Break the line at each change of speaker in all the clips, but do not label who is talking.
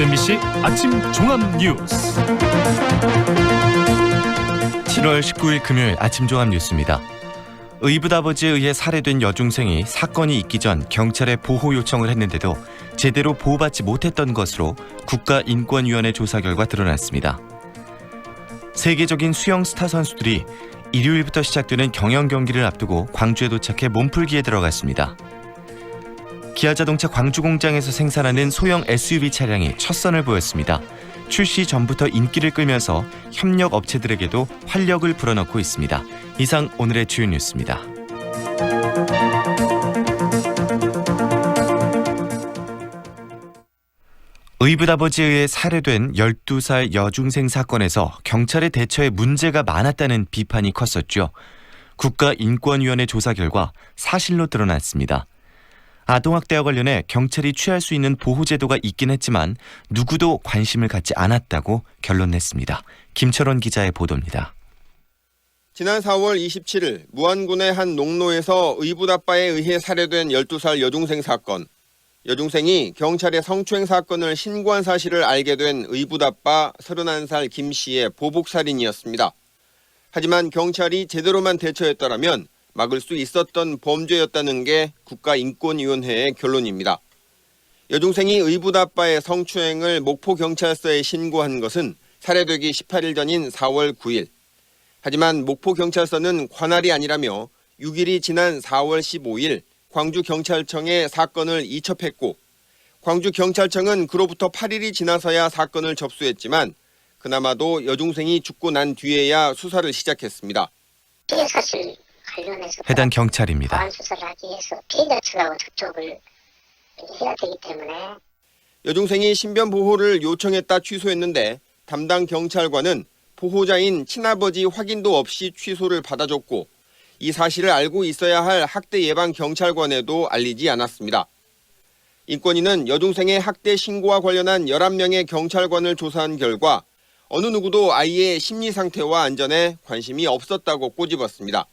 MBC 아침 종합 뉴스.
7월 19일 금요일 아침 종합 뉴스입니다. 의붓아버지에 의해 살해된 여중생이 사건이 있기 전 경찰에 보호 요청을 했는데도 제대로 보호받지 못했던 것으로 국가인권위원회 조사 결과 드러났습니다. 세계적인 수영 스타 선수들이 일요일부터 시작되는 경영 경기를 앞두고 광주에 도착해 몸풀기에 들어갔습니다. 기아자동차 광주 공장에서 생산하는 소형 SUV 차량이 첫 선을 보였습니다. 출시 전부터 인기를 끌면서 협력 업체들에게도 활력을 불어넣고 있습니다. 이상 오늘의 주요 뉴스입니다. 의붓아버지에 의해 살해된 12살 여중생 사건에서 경찰의 대처에 문제가 많았다는 비판이 컸었죠. 국가인권위원회 조사 결과 사실로 드러났습니다. 아동학대와 관련해 경찰이 취할 수 있는 보호제도가 있긴 했지만 누구도 관심을 갖지 않았다고 결론냈습니다. 김철원 기자의 보도입니다.
지난 4월 27일 무안군의 한 농로에서 의붓아빠에 의해 살해된 12살 여중생 사건. 여중생이 경찰에 성추행 사건을 신고한 사실을 알게 된 의붓아빠 31살 김 씨의 보복살인이었습니다. 하지만 경찰이 제대로만 대처했더라면 막을 수 있었던 범죄였다는 게 국가인권위원회의 결론입니다. 여중생이 의붓아빠의 성추행을 목포경찰서에 신고한 것은 살해되기 18일 전인 4월 9일. 하지만 목포경찰서는 관할이 아니라며 6일이 지난 4월 15일 광주경찰청에 사건을 이첩했고 광주경찰청은 그로부터 8일이 지나서야 사건을 접수했지만 그나마도 여중생이 죽고 난 뒤에야 수사를 시작했습니다.
피해 사실 관련해서
해당 경찰입니다.
보안 수사를 하기 위해서 피해자 측하고 접촉을 해야 되기 때문에
여중생이 신변 보호를 요청했다 취소했는데 담당 경찰관은 보호자인 친아버지 확인도 없이 취소를 받아줬고 이 사실을 알고 있어야 할 학대 예방 경찰관에도 알리지 않았습니다. 인권위는 여중생의 학대 신고와 관련한 11명의 경찰관을 조사한 결과 어느 누구도 아이의 심리 상태와 안전에 관심이 없었다고 꼬집었습니다.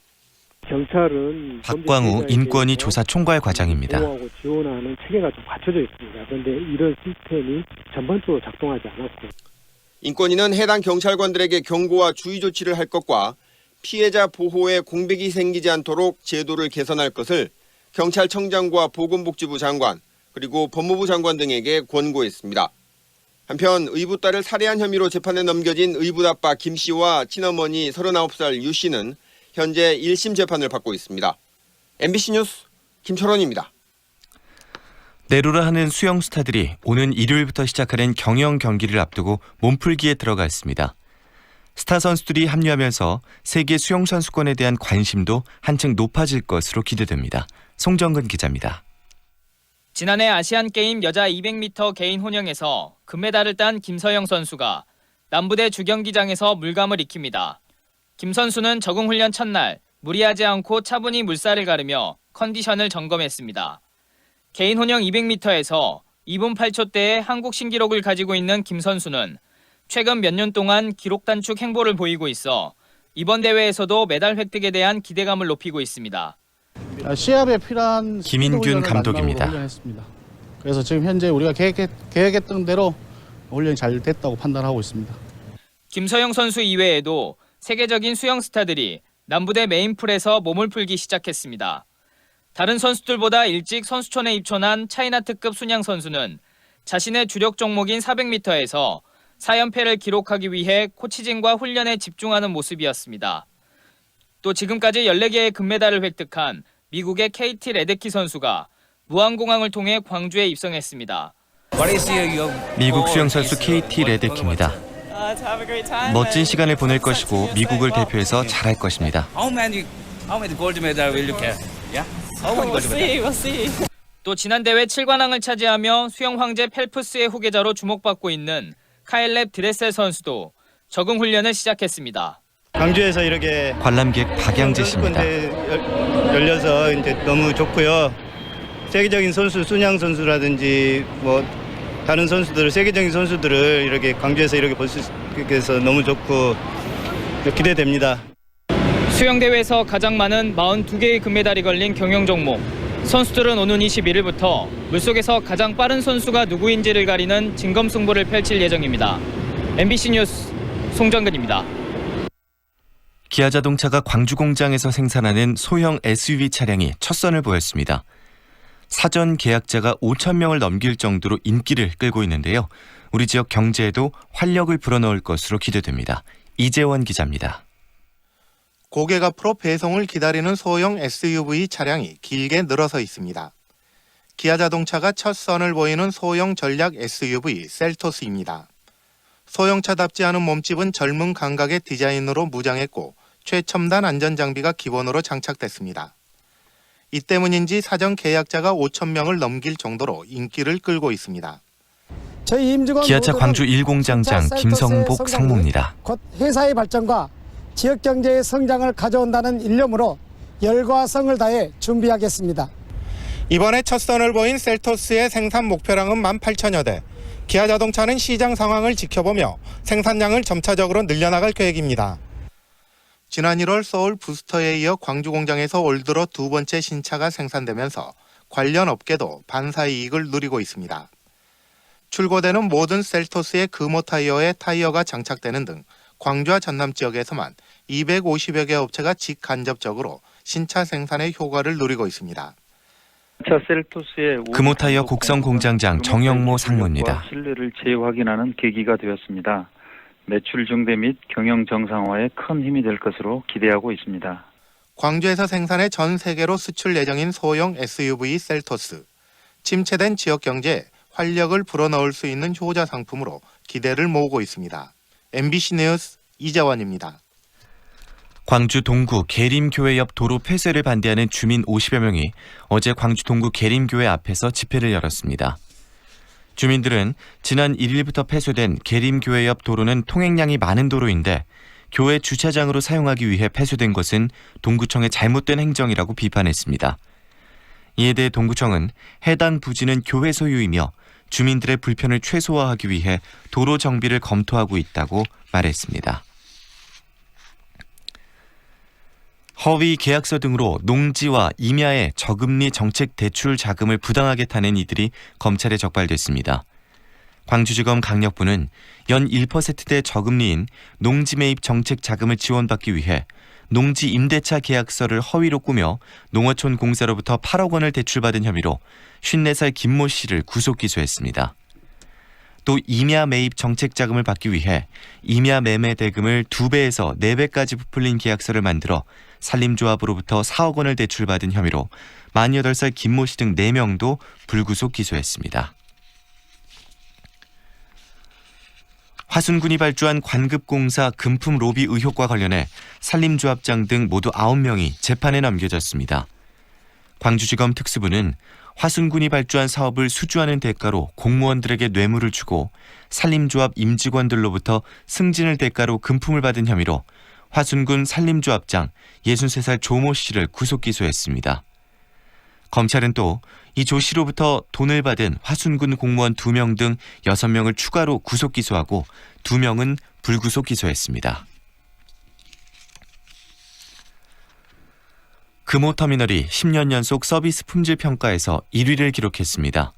경찰은
박광우 인권위 조사 총괄 과장입니다.
보호하고 지원하는 체계가 좀 갖춰져 있습니다. 그런데 이런 시스템이 전반적으로 작동하지 않았고
인권위는 해당 경찰관들에게 경고와 주의 조치를 할 것과 피해자 보호에 공백이 생기지 않도록 제도를 개선할 것을 경찰청장과 보건복지부 장관 그리고 법무부 장관 등에게 권고했습니다. 한편 의붓딸을 살해한 혐의로 재판에 넘겨진 의붓아빠 김 씨와 친어머니 39살 유 씨는 현재 1심 재판을 받고 있습니다. MBC 뉴스 김철원입니다.
내로라 하는 수영 스타들이 오는 일요일부터 시작하는 경영 경기를 앞두고 몸풀기에 들어가 있습니다. 스타 선수들이 합류하면서 세계 수영 선수권에 대한 관심도 한층 높아질 것으로 기대됩니다. 송정근 기자입니다.
지난해 아시안게임 여자 200m 개인 혼영에서 금메달을 딴 김서영 선수가 남부대 주경기장에서 물감을 익힙니다. 김 선수는 적응훈련 첫날 무리하지 않고 차분히 물살을 가르며 컨디션을 점검했습니다. 개인 혼영 200m에서 2분 8초대의 한국 신기록을 가지고 있는 김 선수는 최근 몇 년 동안 기록 단축 행보를 보이고 있어 이번 대회에서도 메달 획득에 대한 기대감을 높이고 있습니다.
시합에 필요한
김인균 감독입니다.
훈련했습니다. 그래서 지금 현재 우리가 계획했던 대로 훈련이 잘 됐다고 판단하고 있습니다.
김서영 선수 이외에도 세계적인 수영 스타들이 남부대 메인풀에서 몸을 풀기 시작했습니다. 다른 선수들보다 일찍 선수촌에 입촌한 차이나 특급 순양 선수는 자신의 주력 종목인 400m에서 4연패를 기록하기 위해 코치진과 훈련에 집중하는 모습이었습니다. 또 지금까지 14개의 금메달을 획득한 미국의 KT 레데키 선수가 무안공항을 통해 광주에 입성했습니다.
미국 수영 선수 KT 레데키입니다. 멋진 시간을 보낼 것이고 미국을 대표해서 잘할 것입니다.
또 지난 대회 7관왕을 차지하며 수영 황제 펠프스의 후계자로 주목받고 있는 카일렙 드레셀 선수도 적응 훈련을 시작했습니다.
광주에서 이렇게
관람객 박양재 씨입니다.
열려서 이제 너무 좋고요. 세계적인 선수, 순양 선수라든지 뭐 다른 선수들, 세계적인 선수들을 이렇게 광주에서 이렇게 볼 수 있어서 너무 좋고 기대됩니다.
수영 대회에서 가장 많은 42개의 금메달이 걸린 경영 종목. 선수들은 오는 21일부터 물속에서 가장 빠른 선수가 누구인지를 가리는 진검승부를 펼칠 예정입니다. MBC 뉴스 송정근입니다.
기아자동차가 광주 공장에서 생산하는 소형 SUV 차량이 첫 선을 보였습니다. 사전 계약자가 5,000명을 넘길 정도로 인기를 끌고 있는데요. 우리 지역 경제에도 활력을 불어넣을 것으로 기대됩니다. 이재원 기자입니다.
고객 앞으로 배송을 기다리는 소형 SUV 차량이 길게 늘어서 있습니다. 기아자동차가 첫 선을 보이는 소형 전략 SUV 셀토스입니다. 소형차답지 않은 몸집은 젊은 감각의 디자인으로 무장했고 최첨단 안전장비가 기본으로 장착됐습니다. 이 때문인지 사전 계약자가 5,000명을 넘길 정도로 인기를 끌고 있습니다.
저희 임직원
기아차 광주 1공장장 김성복 상무입니다.
곧 회사의 발전과 지역 경제의 성장을 가져온다는 일념으로 열과 성을 다해 준비하겠습니다.
이번에 첫 선을 보인 셀토스의 생산 목표량은 18,000여 대. 기아자동차는 시장 상황을 지켜보며 생산량을 점차적으로 늘려나갈 계획입니다. 지난 1월 서울 부스터에 이어 광주 공장에서 올 들어 두 번째 신차가 생산되면서 관련 업계도 반사이익을 누리고 있습니다. 출고되는 모든 셀토스의 금호 타이어에 타이어가 장착되는 등 광주와 전남 지역에서만 250여 개 업체가 직간접적으로 신차 생산의 효과를 누리고 있습니다.
금호타이어 곡성 공장장 정영모 상무입니다.
신뢰를 재확인하는 계기가 되었습니다. 매출 증대 및 경영 정상화에 큰 힘이 될 것으로 기대하고 있습니다.
광주에서 생산해 전 세계로 수출 예정인 소형 SUV 셀토스. 침체된 지역 경제에 활력을 불어넣을 수 있는 효자 상품으로 기대를 모으고 있습니다. MBC 뉴스 이재원입니다.
광주 동구 계림교회 옆 도로 폐쇄를 반대하는 주민 50여 명이 어제 광주 동구 계림교회 앞에서 집회를 열었습니다. 주민들은 지난 1일부터 폐쇄된 계림교회 옆 도로는 통행량이 많은 도로인데 교회 주차장으로 사용하기 위해 폐쇄된 것은 동구청의 잘못된 행정이라고 비판했습니다. 이에 대해 동구청은 해당 부지는 교회 소유이며 주민들의 불편을 최소화하기 위해 도로 정비를 검토하고 있다고 말했습니다. 허위 계약서 등으로 농지와 임야의 저금리 정책 대출 자금을 부당하게 타낸 이들이 검찰에 적발됐습니다. 광주지검 강력부는 연 1%대 저금리인 농지 매입 정책 자금을 지원받기 위해 농지 임대차 계약서를 허위로 꾸며 농어촌 공사로부터 8억 원을 대출받은 혐의로 54살 김모 씨를 구속 기소했습니다. 또 임야 매입 정책 자금을 받기 위해 임야 매매 대금을 2배에서 4배까지 부풀린 계약서를 만들어 산림조합으로부터 4억 원을 대출받은 혐의로 48살 김모 씨 등 4명도 불구속 기소했습니다. 화순군이 발주한 관급공사 금품 로비 의혹과 관련해 산림조합장 등 모두 9명이 재판에 넘겨졌습니다. 광주지검 특수부는 화순군이 발주한 사업을 수주하는 대가로 공무원들에게 뇌물을 주고 산림조합 임직원들로부터 승진을 대가로 금품을 받은 혐의로 화순군 산림조합장 63살 조모 씨를 구속 기소했습니다. 검찰은 또 이 조 씨로부터 돈을 받은 화순군 공무원 2명 등 6명을 추가로 구속 기소하고 2명은 불구속 기소했습니다. 금호터미널이 10년 연속 서비스 품질 평가에서 1위를 기록했습니다.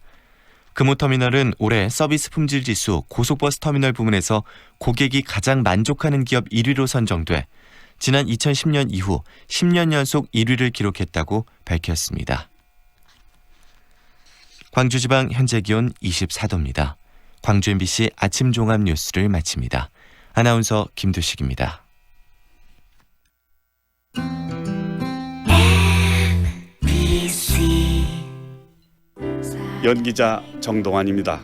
금호터미널은 올해 서비스 품질 지수 고속버스 터미널 부문에서 고객이 가장 만족하는 기업 1위로 선정돼 지난 2010년 이후 10년 연속 1위를 기록했다고 밝혔습니다. 광주지방 현재 기온 24도입니다. 광주 MBC 아침 종합 뉴스를 마칩니다. 아나운서 김두식입니다.
연기자 정동환입니다.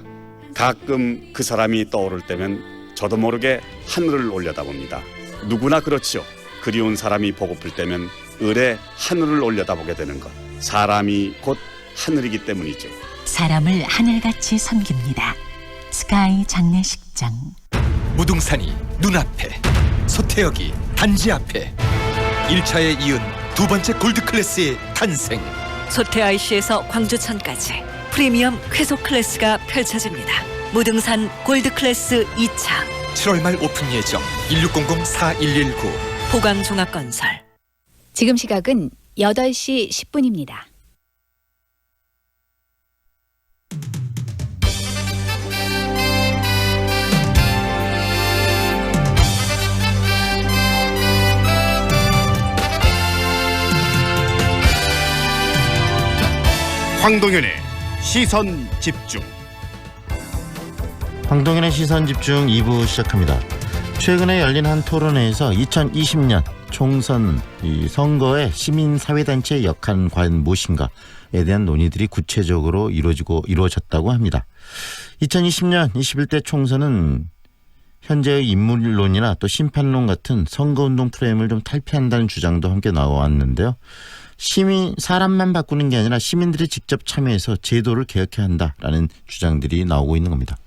가끔 그 사람이 떠오를 때면 저도 모르게 하늘을 올려다봅니다. 누구나 그렇지요. 그리운 사람이 보고플 때면 을에 하늘을 올려다보게 되는 것. 사람이 곧 하늘이기 때문이죠.
사람을 하늘같이 섬깁니다. 스카이 장례식장.
무등산이 눈앞에, 서태역이 단지 앞에 1차에 이은 두 번째 골드클래스의 탄생.
소태 IC에서 광주천까지 프리미엄 쾌속 클래스가 펼쳐집니다. 무등산 골드클래스 2차
7월 말 오픈 예정. 1600-4119
보광종합건설.
지금 시각은 8시 10분입니다. 황동현의 시선 집중.
황동현의 시선 집중 2부 시작합니다. 최근에 열린 한 토론회에서 2020년 총선 선거의 시민사회단체의 역할은 과연 무엇인가에 대한 논의들이 구체적으로 이루어졌다고 합니다. 2020년 21대 총선은 현재의 인물론이나 또 심판론 같은 선거운동 프레임을 좀 탈피한다는 주장도 함께 나왔는데요. 사람만 바꾸는 게 아니라 시민들이 직접 참여해서 제도를 개혁해야 한다라는 주장들이 나오고 있는 겁니다.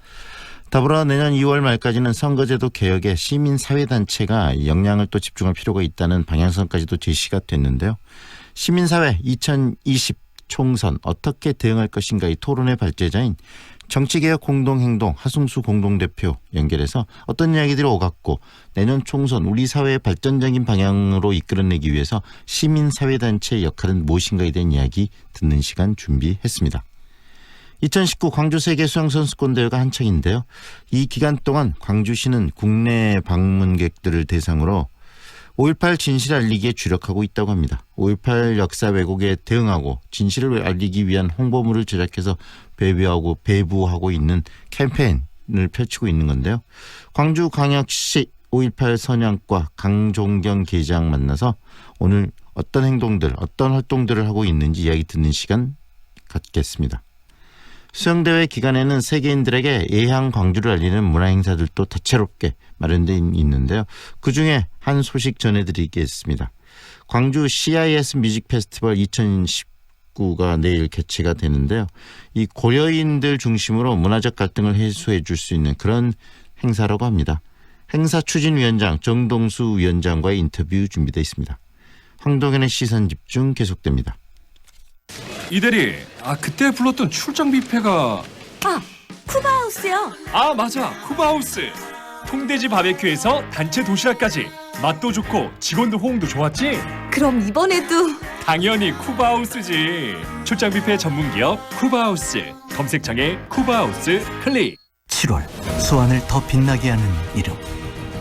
더불어 내년 2월 말까지는 선거제도 개혁에 시민사회단체가 역량을 또 집중할 필요가 있다는 방향성까지도 제시가 됐는데요. 시민사회 2020 총선 어떻게 대응할 것인가 이 토론의 발제자인 정치개혁 공동행동 하승수 공동대표 연결해서 어떤 이야기들이 오갔고 내년 총선 우리 사회의 발전적인 방향으로 이끌어내기 위해서 시민사회단체의 역할은 무엇인가에 대한 이야기 듣는 시간 준비했습니다. 2019 광주 세계수영선수권대회가 한창인데요. 이 기간 동안 광주시는 국내 방문객들을 대상으로 5.18 진실 알리기에 주력하고 있다고 합니다. 5.18 역사 왜곡에 대응하고 진실을 알리기 위한 홍보물을 제작해서 배부하고 있는 캠페인을 펼치고 있는 건데요. 광주광역시 5.18 선양과 강종경 계장 만나서 오늘 어떤 행동들, 어떤 활동들을 하고 있는지 이야기 듣는 시간 갖겠습니다. 수영대회 기간에는 세계인들에게 예향 광주를 알리는 문화행사들도 다채롭게 마련되어 있는데요. 그중에 한 소식 전해드리겠습니다. 광주 CIS 뮤직 페스티벌 2019가 내일 개최가 되는데요. 이 고려인들 중심으로 문화적 갈등을 해소해 줄 수 있는 그런 행사라고 합니다. 행사 추진위원장 정동수 위원장과의 인터뷰 준비되어 있습니다. 황동현의 시선 집중 계속됩니다.
이대리, 그때 불렀던 출장 뷔페가
쿠바하우스요.
맞아, 쿠바하우스. 통돼지 바베큐에서 단체 도시락까지 맛도 좋고 직원들 호응도 좋았지?
그럼 이번에도
당연히 쿠바하우스지. 출장 뷔페 전문기업 쿠바하우스. 검색창에 쿠바하우스 클릭.
7월 수완을 더 빛나게 하는 이름,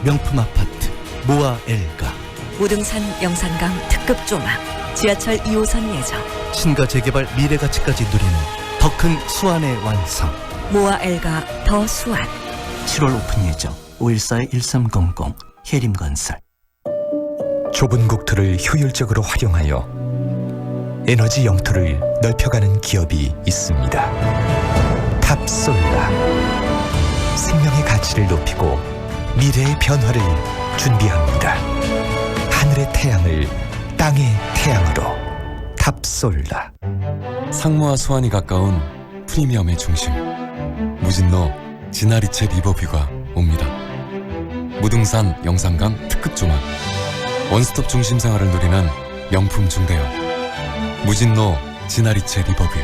명품 아파트 모아 엘가.
무등산 영산강 특급 조망, 지하철 2호선 예정,
신가 재개발 미래가치까지 누리는 더 큰 수완의 완성.
모아 엘가 더 수완.
7월 오픈 예정. 514-1300 해림건설.
좁은 국토를 효율적으로 활용하여 에너지 영토를 넓혀가는 기업이 있습니다. 탑솔라. 생명의 가치를 높이고 미래의 변화를 준비합니다. 하늘의 태양을 땅의 태양으로. 탑솔라.
상무와 수완이 가까운 프리미엄의 중심, 무진로 지나리체 리버뷰가 옵니다. 무등산 영산강 특급 조망, 원스톱 중심 생활을 누리는 명품 중대형 무진로 지나리체 리버뷰.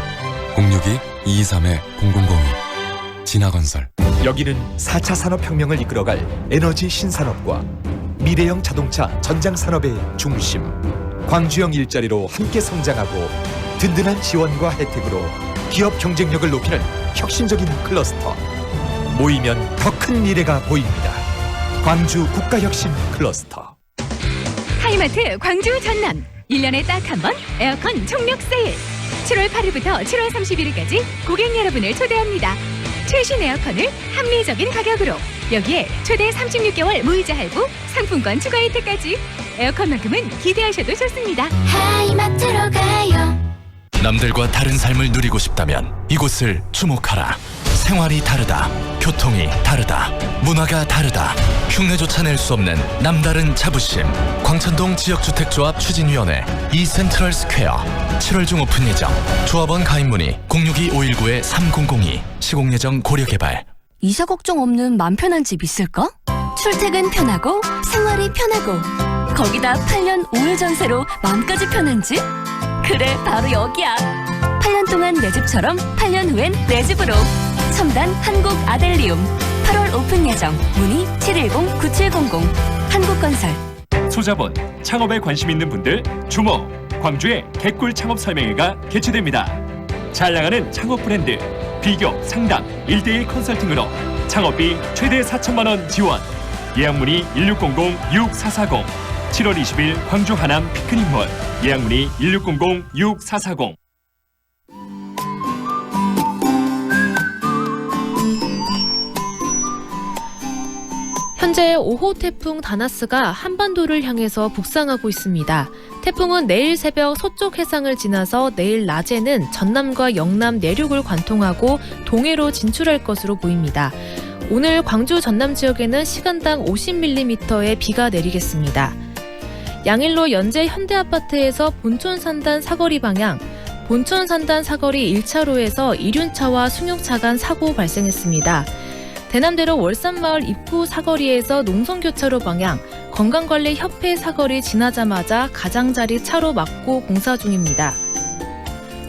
062-223-0002 진화건설.
여기는 4차 산업혁명을 이끌어갈 에너지 신산업과 미래형 자동차 전장 산업의 중심. 광주형 일자리로 함께 성장하고 든든한 지원과 혜택으로 기업 경쟁력을 높이는 혁신적인 클러스터. 모이면 더 큰 미래가 보입니다. 광주 국가혁신 클러스터.
하이마트 광주 전남 1년에 딱 한 번 에어컨 총력 세일. 7월 8일부터 7월 31일까지 고객 여러분을 초대합니다. 최신 에어컨을 합리적인 가격으로, 여기에 최대 36개월 무이자 할부, 상품권 추가 혜택까지. 에어컨만큼은 기대하셔도 좋습니다. 하이마트로 가요.
남들과 다른 삶을 누리고 싶다면 이곳을 주목하라. 생활이 다르다. 교통이 다르다. 문화가 다르다. 흉내조차 낼 수 없는 남다른 자부심. 광천동 지역주택조합 추진위원회 이센트럴 스퀘어. 7월 중 오픈 예정. 조합원 가입 문의 062-519-3002. 시공 예정 고려 개발.
이사 걱정 없는 맘 편한 집 있을까? 출퇴근 편하고 생활이 편하고 거기다 8년 5일 전세로 마음까지 편한 집? 그래, 바로 여기야. 8년 동안 내 집처럼 8년 후엔 내 집으로. 첨단 한국 아델리움. 8월 오픈 예정. 문의 710-9700. 한국건설.
소자본, 창업에 관심 있는 분들 주목! 광주의 개꿀 창업 설명회가 개최됩니다. 잘 나가는 창업 브랜드, 비교, 상담, 1:1 컨설팅으로 창업비 최대 4천만 원 지원. 예약 문의 1600-6440. 7월 20일 광주 하남 피크닉몰. 예약 문의 1600-6440.
현재 5호 태풍 다나스가 한반도를 향해서 북상하고 있습니다. 태풍은 내일 새벽 서쪽 해상을 지나서 내일 낮에는 전남과 영남 내륙을 관통하고 동해로 진출할 것으로 보입니다. 오늘 광주 전남 지역에는 시간당 50mm의 비가 내리겠습니다. 양일로 연제 현대아파트에서 본촌산단 사거리 방향, 본촌산단 사거리 1차로에서 이륜차와 승용차 간 사고 발생했습니다. 대남대로 월산마을 입구 사거리에서 농성교차로 방향, 건강관리협회 사거리 지나자마자 가장자리 차로 막고 공사 중입니다.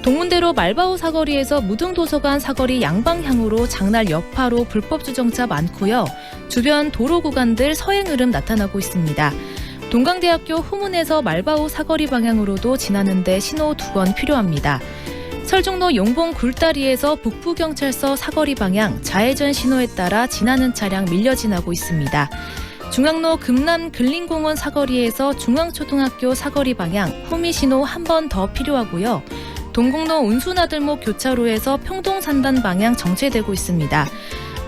동문대로 말바우 사거리에서 무등도서관 사거리 양방향으로 장날 여파로 불법 주정차 많고요. 주변 도로 구간들 서행 흐름 나타나고 있습니다. 동강대학교 후문에서 말바우 사거리 방향으로도 지나는데 신호 2번 필요합니다. 설중로 용봉 굴다리에서 북부경찰서 사거리 방향 좌회전 신호에 따라 지나는 차량 밀려 지나고 있습니다. 중앙로 금남 근린공원 사거리에서 중앙초등학교 사거리 방향 후미 신호 한 번 더 필요하고요. 동국로 운수나들목 교차로에서 평동산단 방향 정체되고 있습니다.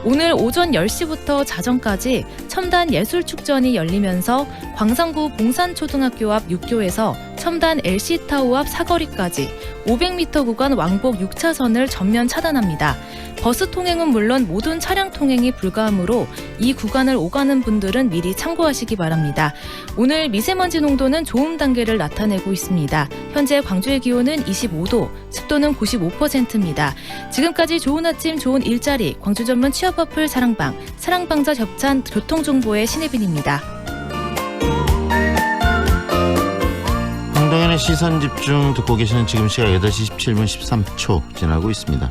오늘 오전 10시부터 자정까지 첨단 예술축전이 열리면서 광산구 봉산초등학교 앞 6교에서 첨단 LC타워 앞 사거리까지 500m 구간 왕복 6차선을 전면 차단합니다. 버스 통행은 물론 모든 차량 통행이 불가하므로 이 구간을 오가는 분들은 미리 참고하시기 바랍니다. 오늘 미세먼지 농도는 좋음 단계를 나타내고 있습니다. 현재 광주의 기온은 25도, 습도는 95%입니다. 지금까지 좋은 아침 좋은 일자리 광주 전문 취업 어플 사랑방자 협찬 교통정보의 신혜빈입니다.
황동현의 시선집중 듣고 계시는 지금 시각 8시 17분 13초 지나고 있습니다.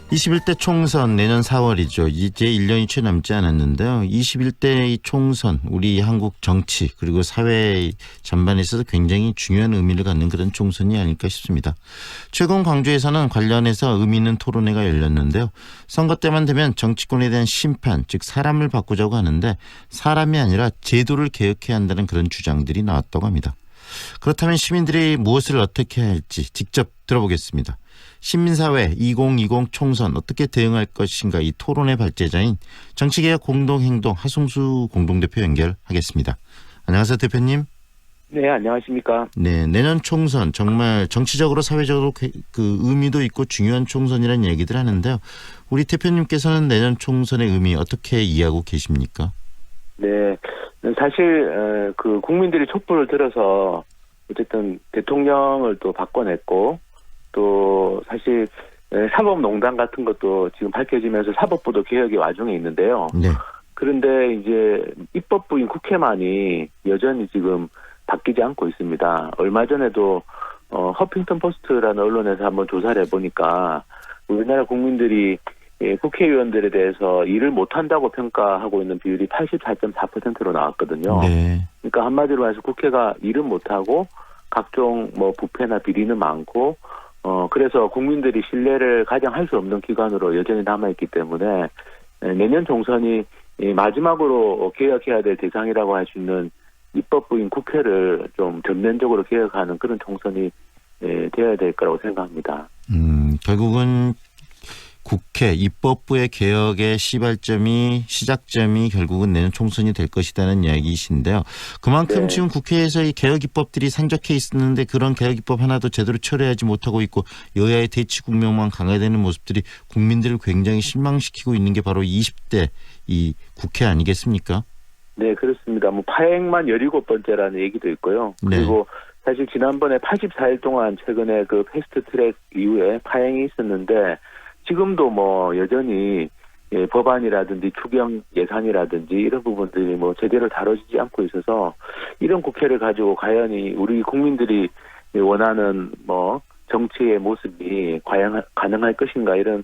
21대 총선 내년 4월이죠. 이제 1년이 채 남지 않았는데요. 21대 총선 우리 한국 정치 그리고 사회 전반에 있어서 굉장히 중요한 의미를 갖는 그런 총선이 아닐까 싶습니다. 최근 광주에서는 관련해서 의미 있는 토론회가 열렸는데요. 선거 때만 되면 정치권에 대한 심판, 즉 사람을 바꾸자고 하는데 사람이 아니라 제도를 개혁해야 한다는 그런 주장들이 나왔다고 합니다. 그렇다면 시민들이 무엇을 어떻게 해야 할지 직접 들어보겠습니다. 시민사회 2020 총선 어떻게 대응할 것인가 이 토론의 발제자인 정치개혁 공동행동 하승수 공동대표 연결하겠습니다. 안녕하세요 대표님.
네, 안녕하십니까.
네, 내년 총선 정말 정치적으로 사회적으로 그 의미도 있고 중요한 총선이라는 얘기들 하는데요. 우리 대표님께서는 내년 총선의 의미 어떻게 이해하고 계십니까?
네, 사실 그 국민들이 촛불을 들어서 어쨌든 대통령을 또 바꿔냈고 또 사실 사법농단 같은 것도 지금 밝혀지면서 사법부도 개혁의 와중에 있는데요.
네.
그런데 이제 입법부인 국회만이 여전히 지금 바뀌지 않고 있습니다. 얼마 전에도 허핑턴 포스트라는 언론에서 한번 조사를 해보니까 우리나라 국민들이 국회의원들에 대해서 일을 못한다고 평가하고 있는 비율이 84.4%로 나왔거든요.
네.
그러니까 한마디로 말해서 국회가 일은 못하고 각종 뭐 부패나 비리는 많고 그래서 국민들이 신뢰를 가장 할 수 없는 기관으로 여전히 남아있기 때문에 내년 총선이 마지막으로 개혁해야 될 대상이라고 할 수 있는 입법부인 국회를 좀 전면적으로 개혁하는 그런 총선이 되어야 될 거라고 생각합니다.
결국은 국회 입법부의 개혁의 시작점이 결국은 내년 총선이 될 것이라는 이야기이신데요. 그만큼
네.
지금 국회에서 이 개혁 입법들이 산적해 있었는데 그런 개혁 입법 하나도 제대로 처리하지 못하고 있고 여야의 대치 국면만 강화되는 모습들이 국민들을 굉장히 실망시키고 있는 게 바로 20대 이 국회 아니겠습니까?
네, 그렇습니다. 뭐 파행만 17번째라는 얘기도 있고요.
네.
그리고 사실 지난번에 84일 동안 최근에 그 패스트트랙 이후에 파행이 있었는데 지금도 뭐 여전히 법안이라든지 추경 예산이라든지 이런 부분들이 뭐 제대로 다뤄지지 않고 있어서 이런 국회를 가지고 과연 우리 국민들이 원하는 뭐 정치의 모습이 과연 가능할 것인가 이런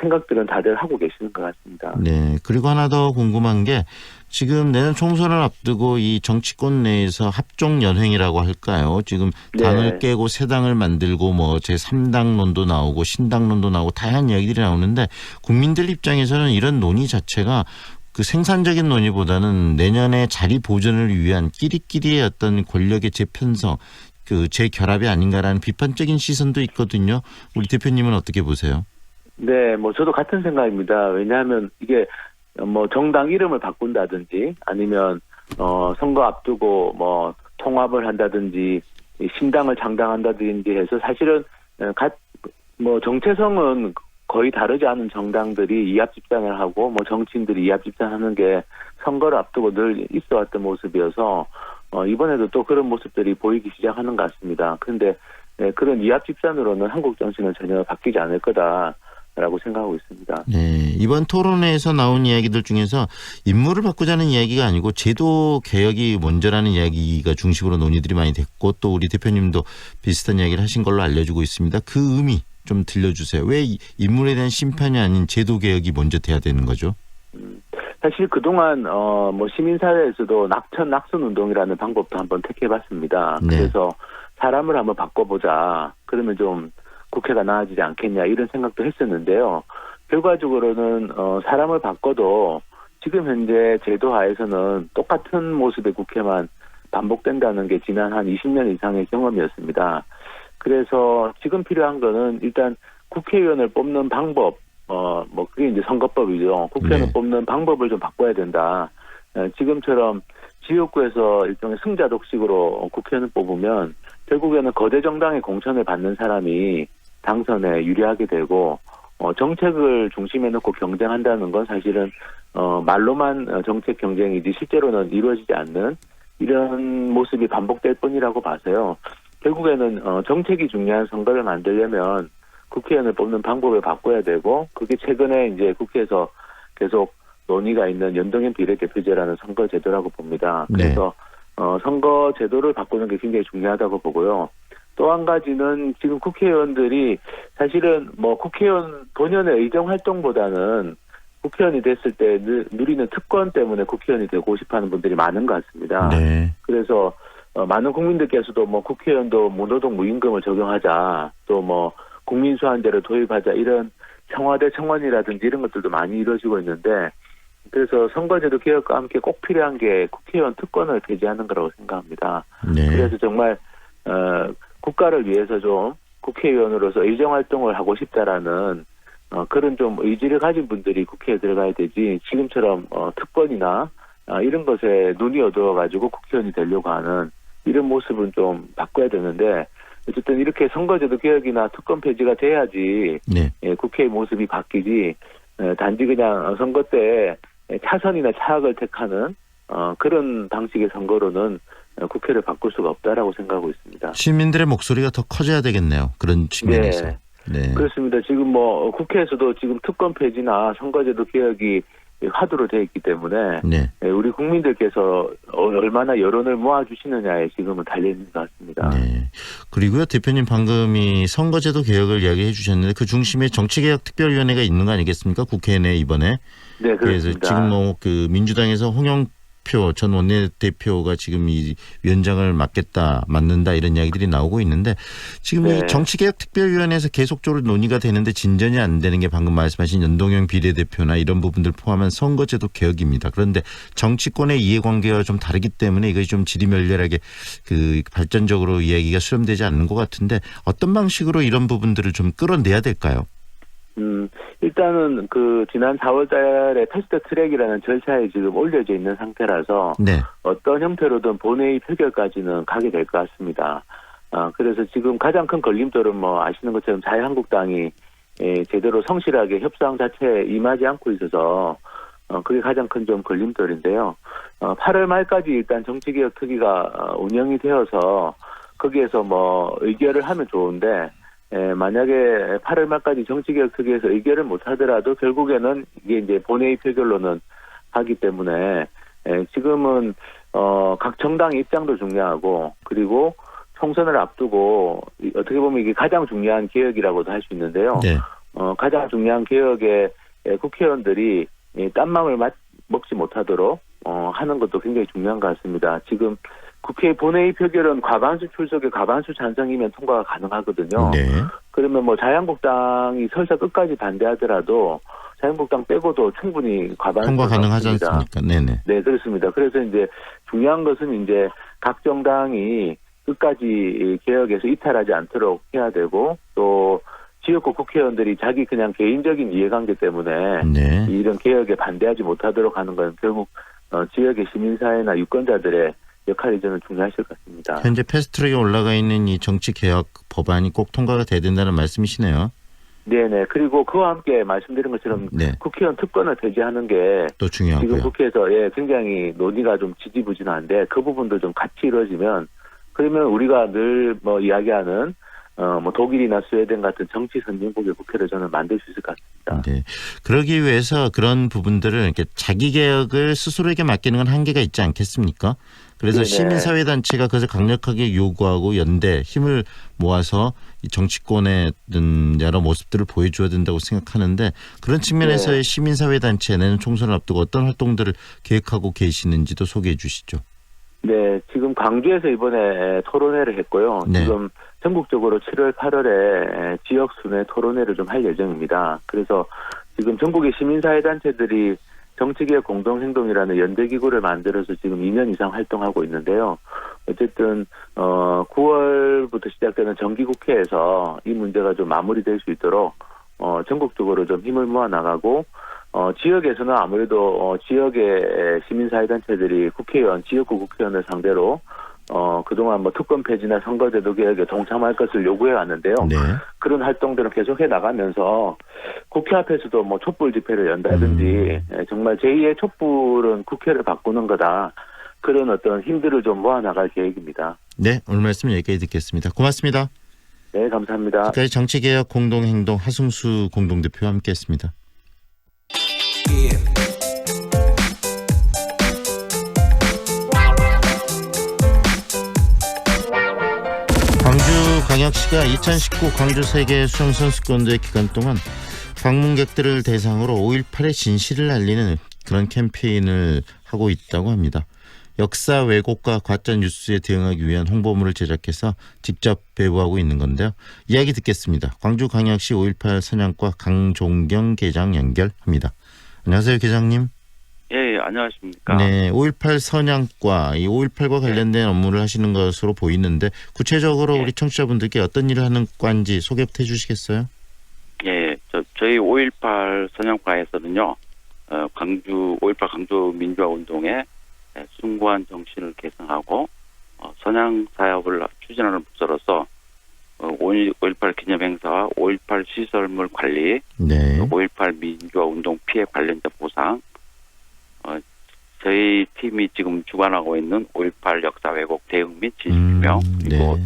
생각들은 다들 하고 계시는 것 같습니다.
네. 그리고 하나 더 궁금한 게 지금 내년 총선을 앞두고 이 정치권 내에서 합종 연횡이라고 할까요? 지금 당을 깨고 새 당을 만들고 뭐 제3당론도 나오고 신당론도 나오고 다양한 이야기들이 나오는데 국민들 입장에서는 이런 논의 자체가 그 생산적인 논의보다는 내년에 자리 보존을 위한 끼리끼리의 어떤 권력의 재편성 그 재결합이 아닌가라는 비판적인 시선도 있거든요. 우리 대표님은 어떻게 보세요?
네, 뭐 저도 같은 생각입니다. 왜냐하면 이게 뭐 정당 이름을 바꾼다든지 아니면 선거 앞두고 뭐 통합을 한다든지 신당을 창당한다든지 해서 사실은 뭐 정체성은 거의 다르지 않은 정당들이 이합 집산을 하고 뭐 정치인들이 이합 집산하는 게 선거를 앞두고 늘 있어왔던 모습이어서 이번에도 또 그런 모습들이 보이기 시작하는 것 같습니다. 그런데 그런 이합 집산으로는 한국 정치는 전혀 바뀌지 않을 거다라고 생각하고 있습니다.
네, 이번 토론회에서 나온 이야기들 중에서 인물을 바꾸자는 이야기가 아니고 제도 개혁이 먼저라는 이야기가 중심으로 논의들이 많이 됐고 또 우리 대표님도 비슷한 이야기를 하신 걸로 알려지고 있습니다. 그 의미 좀 들려주세요. 왜 인물에 대한 심판이 아닌 제도 개혁이 먼저 돼야 되는 거죠?
사실 그동안 뭐 시민사회에서도 낙천 운동이라는 방법도 한번 택해봤습니다.
네.
그래서 사람을 한번 바꿔보자. 그러면 좀 국회가 나아지지 않겠냐 이런 생각도 했었는데요. 결과적으로는 사람을 바꿔도 지금 현재 제도하에서는 똑같은 모습의 국회만 반복된다는 게 지난 한 20년 이상의 경험이었습니다. 그래서 지금 필요한 거는 일단 국회의원을 뽑는 방법, 뭐 그게 이제 선거법이죠. 국회의원을
네.
뽑는 방법을 좀 바꿔야 된다. 지금처럼 지역구에서 일종의 승자독식으로 국회의원을 뽑으면 결국에는 거대 정당의 공천을 받는 사람이 당선에 유리하게 되고 정책을 중심에 놓고 경쟁한다는 건 사실은 말로만 정책 경쟁이지 실제로는 이루어지지 않는 이런 모습이 반복될 뿐이라고 봐서요. 결국에는 정책이 중요한 선거를 만들려면 국회의원을 뽑는 방법을 바꿔야 되고 그게 최근에 이제 국회에서 계속 논의가 있는 연동형 비례대표제라는 선거제도라고 봅니다. 그래서 선거 제도를 바꾸는 게 굉장히 중요하다고 보고요. 또 한 가지는 지금 국회의원들이 사실은 뭐 국회의원 본연의 의정 활동보다는 국회의원이 됐을 때 누리는 특권 때문에 국회의원이 되고 싶어하는 분들이 많은 것 같습니다.
네.
그래서 많은 국민들께서도 뭐 국회의원도 무노동 무임금을 적용하자, 또 뭐 국민수환제를 도입하자 이런 청와대 청원이라든지 이런 것들도 많이 이루어지고 있는데 그래서 선거제도 개혁과 함께 꼭 필요한 게 국회의원 특권을 폐지하는 거라고 생각합니다.
네.
그래서 정말 국가를 위해서 좀 국회의원으로서 의정활동을 하고 싶다라는 그런 좀 의지를 가진 분들이 국회에 들어가야 되지 지금처럼 특권이나 이런 것에 눈이 어두워가지고 국회의원이 되려고 하는 이런 모습은 좀 바꿔야 되는데 어쨌든 이렇게 선거제도 개혁이나 특권 폐지가 돼야지
네.
국회의 모습이 바뀌지 단지 그냥 선거 때 차선이나 차악을 택하는 그런 방식의 선거로는 국회를 바꿀 수가 없다라고 생각하고 있습니다.
시민들의 목소리가 더 커져야 되겠네요. 그런 측면에서. 네.
그렇습니다. 지금 뭐 국회에서도 지금 특권 폐지나 선거제도 개혁이 화두로 되어 있기 때문에
네.
우리 국민들께서 얼마나 여론을 모아주시느냐에 지금은 달려있는 것 같습니다.
네. 그리고요 대표님 방금이 선거제도 개혁을 이야기해 주셨는데 그 중심에 정치개혁특별위원회가 있는 거 아니겠습니까? 국회 내 이번에.
네, 그렇습니다.
그래서 지금 뭐 그 민주당에서 홍영표 전 원내대표가 지금 이 위원장을 맡는다 이런 이야기들이 나오고 있는데 지금 이 정치개혁특별위원회에서 계속적으로 논의가 되는데 진전이 안 되는 게 방금 말씀하신 연동형 비례대표나 이런 부분들 포함한 선거제도 개혁입니다. 그런데 정치권의 이해관계와 좀 다르기 때문에 이것이 좀 지리멸렬하게 그 발전적으로 이야기가 수렴되지 않는 것 같은데 어떤 방식으로 이런 부분들을 좀 끌어내야 될까요?
일단은 그 지난 4월 달에 패스트 트랙이라는 절차에 지금 올려져 있는 상태라서
네.
어떤 형태로든 본회의 표결까지는 가게 될 것 같습니다. 그래서 지금 가장 큰 걸림돌은 뭐 아시는 것처럼 자유한국당이 제대로 성실하게 협상 자체에 임하지 않고 있어서 그게 가장 큰 좀 걸림돌인데요. 8월 말까지 일단 정치개혁 특위가 운영이 되어서 거기에서 뭐 의결을 하면 좋은데 만약에 8월 말까지 정치개혁 특위에서 의결을 못 하더라도 결국에는 이게 이제 본회의 표결로는 하기 때문에 지금은 각 정당의 입장도 중요하고 그리고 총선을 앞두고 어떻게 보면 이게 가장 중요한 개혁이라고도 할 수 있는데요.
네.
가장 중요한 개혁에 국회의원들이 딴맘을 먹지 못하도록 하는 것도 굉장히 중요한 것 같습니다. 지금 국회 본회의 표결은 과반수 출석에 과반수 찬성이면 통과가 가능하거든요.
네.
그러면 뭐 자유한국당이 설사 끝까지 반대하더라도 자유한국당 빼고도 충분히 과반수
통과 가능하지 않습니까? 네네.
네, 그렇습니다. 그래서 이제 중요한 것은 이제 각 정당이 끝까지 개혁에서 이탈하지 않도록 해야 되고 또 지역구 국회의원들이 자기 그냥 개인적인 이해관계 때문에
네.
이런 개혁에 반대하지 못하도록 하는 건 결국 지역의 시민사회나 유권자들의 역할이 저는 중요하실 것 같습니다.
현재 패스트트랙에 올라가 있는 이 정치개혁 법안이 꼭 통과가 돼야 된다는 말씀이시네요.
네네. 그리고 그와 함께 말씀드린 것처럼
네.
국회의원 특권을 폐지하는 게
또 중요하고요.
지금 국회에서 굉장히 논의가 좀 지지부진한데 그 부분도 좀 같이 이루어지면 그러면 우리가 늘 뭐 이야기하는 독일이나 스웨덴 같은 정치 선진국의 국회를 저는 만들 수 있을 것 같습니다.
네. 그러기 위해서 그런 부분들을 이렇게 자기 개혁을 스스로에게 맡기는 건 한계가 있지 않겠습니까? 그래서
네네.
시민사회단체가 그것을 강력하게 요구하고 연대 힘을 모아서 이 정치권의 여러 모습들을 보여줘야 된다고 생각하는데 그런 측면에서의
네.
시민사회단체 내년 총선을 앞두고 어떤 활동들을 계획하고 계시는지도 소개해 주시죠.
네, 지금 광주에서 이번에 토론회를 했고요.
네.
지금 전국적으로 7월, 8월에 지역 순회 토론회를 좀 할 예정입니다. 그래서 지금 전국의 시민사회단체들이 정치개혁 공동행동이라는 연대기구를 만들어서 지금 2년 이상 활동하고 있는데요. 어쨌든 9월부터 시작되는 정기국회에서 이 문제가 좀 마무리될 수 있도록 전국적으로 좀 힘을 모아 나가고 지역에서는 아무래도 지역의 시민사회단체들이 국회의원, 지역구 국회의원을 상대로 그동안 뭐 특권 폐지나 선거제도 개혁에 동참할 것을 요구해 왔는데요.
네.
그런 활동들을 계속해 나가면서 국회 앞에서도 뭐 촛불 집회를 연다든지 정말 제2의 촛불은 국회를 바꾸는 거다. 그런 어떤 힘들을 좀 모아 나갈 계획입니다.
네, 오늘 말씀 여기까지 듣겠습니다. 고맙습니다.
네, 감사합니다.
지금까지 정치개혁 공동행동 하승수 공동대표와 함께했습니다. 광주광역시가 2019 광주 세계 수영선수권대회 기간 동안 방문객들을 대상으로 5.18의 진실을 알리는 그런 캠페인을 하고 있다고 합니다. 역사 왜곡과 가짜 뉴스에 대응하기 위한 홍보물을 제작해서 직접 배부하고 있는 건데요. 이야기 듣겠습니다. 광주광역시 5.18 사냥과 강종경 계장 연결합니다. 안녕하세요, 계장님.
예, 안녕하십니까.
네, 5.18 선양과 이 5.18과 관련된 업무를 하시는 것으로 보이는데 구체적으로 우리 청취자분들께 어떤 일을 하는 과인지 소개해 주시겠어요?
예, 저희 5.18 선양과에서는요, 광주 5.18 광주 민주화 운동의 숭고한 정신을 계승하고 선양 사업을 추진하는 부서로서 5.18 기념행사와 5.18 시설물 관리,
네.
5.18 민주화 운동 피해 관련자 보상, 저희 팀이 지금 주관하고 있는 5.18 역사 왜곡 대응 및 진실규명, 그리고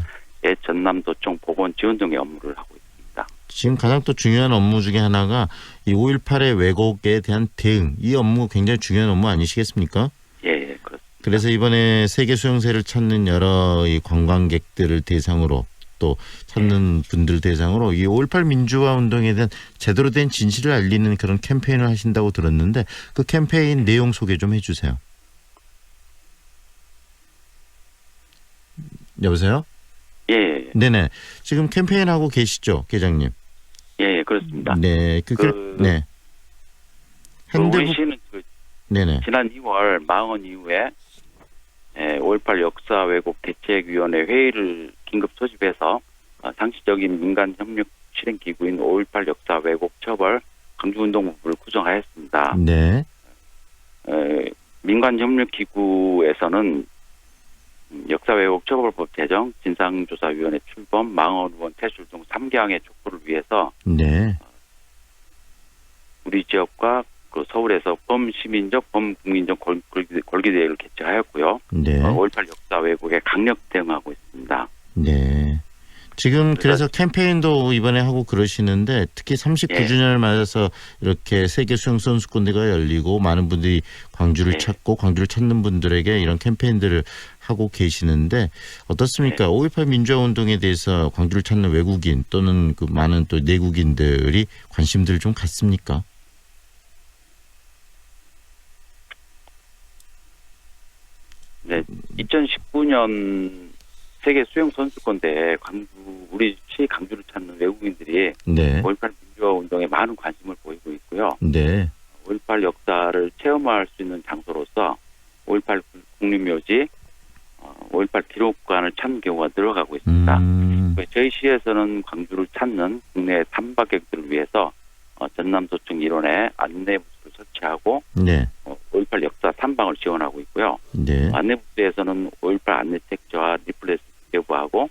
전남도청 보건 지원 등의 업무를 하고 있습니다.
지금 가장 또 중요한 업무 중에 하나가 이 5.18의 왜곡에 대한 대응, 이 업무 굉장히 중요한 업무 아니시겠습니까?
예, 그렇습니다.
그래서 이번에 세계 수영새를 찾는 여러 이 관광객들을 대상으로 또 찾는 분들 대상으로 이 5.18 민주화 운동에 대한 제대로 된 진실을 알리는 그런 캠페인을 하신다고 들었는데 그 캠페인 내용 소개 좀 해주세요. 여보세요?
예.
네네. 지금 캠페인 하고 계시죠, 계장님?
예, 그렇습니다.
네. 네.
우리 시는
네네.
지난 2월 망언 이후에 5.18 역사 왜곡 대책위원회 회의를 긴급 소집해서 상시적인 민간 협력 실행 기구인 5.18 역사 왜곡 처벌 강주운동부를 구성하였습니다.
네.
민간 협력 기구에서는 역사 왜곡 처벌법 제정, 진상조사위원회 출범, 망언 의원 퇴출 등 3개항의 촉구를 위해서
네.
우리 지역과 서울에서 범시민적, 범국민적 골기대회를 개최하였고요.
네.
5.18 역사 왜곡에 강력 대응하고 있습니다.
네. 지금 그래서 캠페인도 이번에 하고 그러시는데 특히 39주년을 맞아서 이렇게 세계 수영 선수권대회가 열리고 많은 분들이 광주를 찾고 광주를 찾는 분들에게 이런 캠페인들을 하고 계시는데 어떻습니까? 5.18 민주화 운동에 대해서 광주를 찾는 외국인 또는 그 많은 또 내국인들이 관심들을 좀 갖습니까?
네, 2019년 세계 수영 선수권대회 우리 시 광주를 찾는 외국인들이 5.18 민주화 운동에 많은 관심을 보이고 있고요.
네.
5.18 역사를 체험할 수 있는 장소로서 5.18 국립묘지, 5.18 기록관을 찾는 경우가 늘어가고 있습니다. 저희 시에서는 광주를 찾는 국내 탐방객들을 위해서 전남도청 일원에 안내부스를 설치하고
네.
5.18 역사 탐방을 지원하고 있고요.
네.
안내부스에서는 5.18 안내책자와 리플렛을 배부하고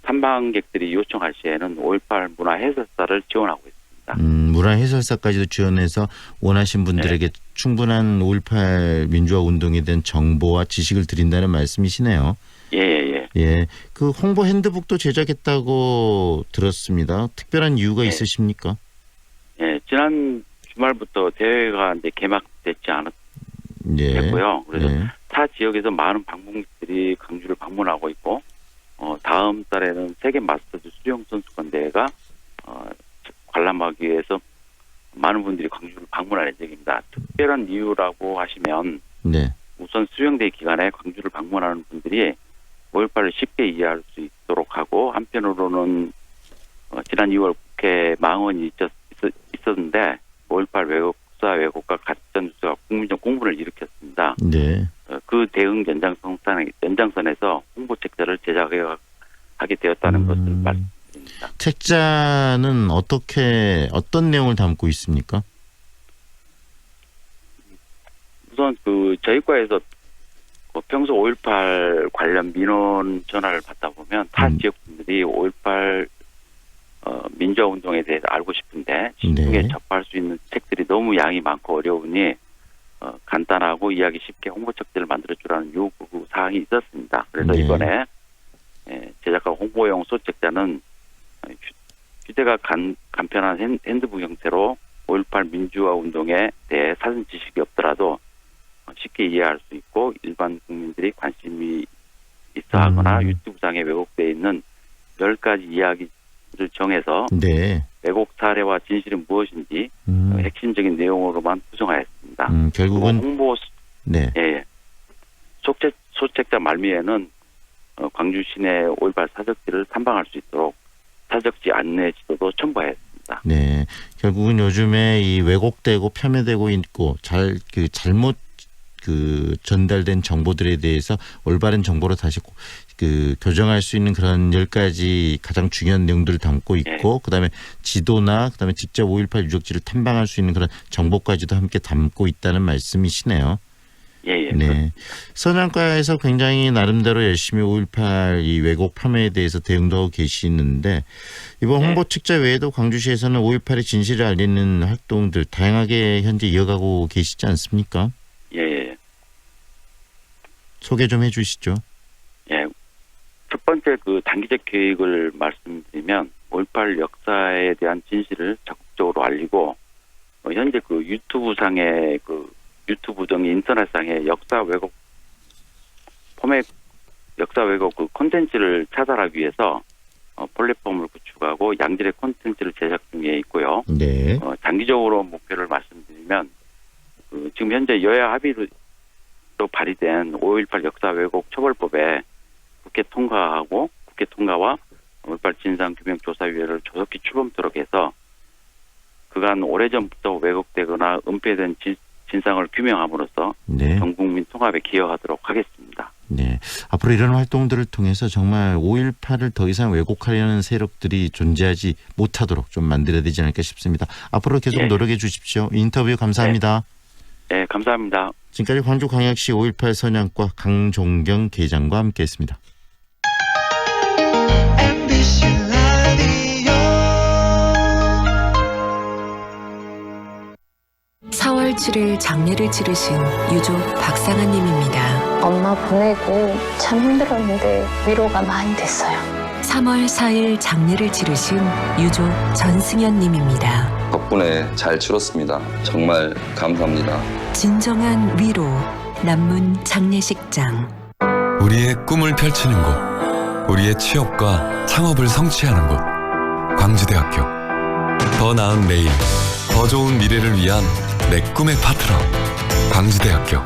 탐방객들이 요청할 시에는 5.18 문화 해설사를 지원하고 있습니다.
문화 해설사까지도 지원해서 원하신 분들에게 충분한 5.18 민주화 운동에 대한 정보와 지식을 드린다는 말씀이시네요. 예. 그 홍보 핸드북도 제작했다고 들었습니다. 특별한 이유가 있으십니까?
예, 지난 주말부터 대회가 이제 개막됐지 않았고요. 그래서 타 지역에서 많은 방문객들이 광주를 방문하고 있고, 다음 달에는 세계 마스터즈 수영 선수권 대회가 관람하기 위해서 많은 분들이 광주를 방문할 예정입니다. 특별한 이유라고 하시면 우선 수영대회 기간에 광주를 방문하는 분들이 5.18을 쉽게 이해할 수 있도록 하고, 한편으로는 지난 2월 국회 망언이 있었는데 5.18 역사 왜곡과 가짜뉴스가 국민적 공분을 일으켰습니다. 그 대응 연장선에서 홍보책자를 제작하게 되었다는 것을 말씀드립니다.
책자는 어떤 내용을 담고 있습니까?
우선 저희과에서 평소 5.18 관련 민원 전화를 받다 보면 타 지역 분들이 5.18 민주화 운동에 대해서 알고 싶은데 쉽게 접할 수 있는 책들이 너무 양이 많고 어려우니 간단하고 이해하기 쉽게 홍보책들을 만들어주라는 요구 사항이 있었습니다. 그래서 이번에 제작하고 홍보용 소책자는 휴대가 간편한 핸드북 형태로 5.18 민주화 운동에 대해 사전 지식이 없더라도 쉽게 이해할 수 있고 일반 국민들이 관심이 있어 하거나 유튜브상에 왜곡되어 있는 10가지 이야기를 정해서 왜곡 사례와 진실은 무엇인지 핵심적인 내용으로만 구성하였습니다.
결국은
홍보 소책자 말미에는 광주 시내 5.18 사적지를 탐방할 수 있도록 사적지 안내 지도도 첨부하였습니다.
네, 결국은 요즘에 이 왜곡되고 폄훼되고 있고 잘못 전달된 정보들에 대해서 올바른 정보로 다시 교정할 수 있는 그런 10가지 가장 중요한 내용들을 담고 있고, 그다음에 지도나 그다음에 직접 5.18 유적지를 탐방할 수 있는 그런 정보까지도 함께 담고 있다는 말씀이시네요. 네. 선양과에서 굉장히 나름대로 열심히 5.18 이 왜곡 폄훼에 대해서 대응도 하고 계시는데, 이번 홍보 책자 외에도 광주시에서는 5.18의 진실을 알리는 활동들 다양하게 현재 이어가고 계시지 않습니까? 소개 좀 해주시죠.
첫 번째 단기적 계획을 말씀드리면 5.18 역사에 대한 진실을 적극적으로 알리고, 현재 유튜브상의 유튜브 등 인터넷상의 역사 왜곡 콘텐츠를 차단하기 위해서 플랫폼을 구축하고 양질의 콘텐츠를 제작 중에 있고요. 장기적으로 목표를 말씀드리면 지금 현재 여야 합의로 발의된 5.18 역사 왜곡 처벌법에 국회 통과와 5.18 진상규명조사위원회를 조속히 출범토록 해서 그간 오래전부터 왜곡되거나 은폐된 진상을 규명함으로써 전 국민 통합에 기여하도록 하겠습니다.
네, 앞으로 이런 활동들을 통해서 정말 5.18을 더 이상 왜곡하려는 세력들이 존재하지 못하도록 좀 만들어야 되지 않을까 싶습니다. 앞으로 계속 노력해 주십시오. 인터뷰 감사합니다.
네, 감사합니다.
지금까지 광주광역시 5.18 선양과 강종경 계장과 함께했습니다.
4월 7일 장례를 치르신 유족 박상한 님입니다.
엄마 보내고 참 힘들었는데 위로가 많이 됐어요.
3월 4일 장례를 치르신 유족 전승현 님입니다.
덕분에 잘 치렀습니다. 정말 감사합니다.
진정한 위로, 남문 장례식장.
우리의 꿈을 펼치는 곳, 우리의 취업과 창업을 성취하는 곳, 광주대학교. 더 나은 내일, 더 좋은 미래를 위한 내 꿈의 파트너, 광주대학교.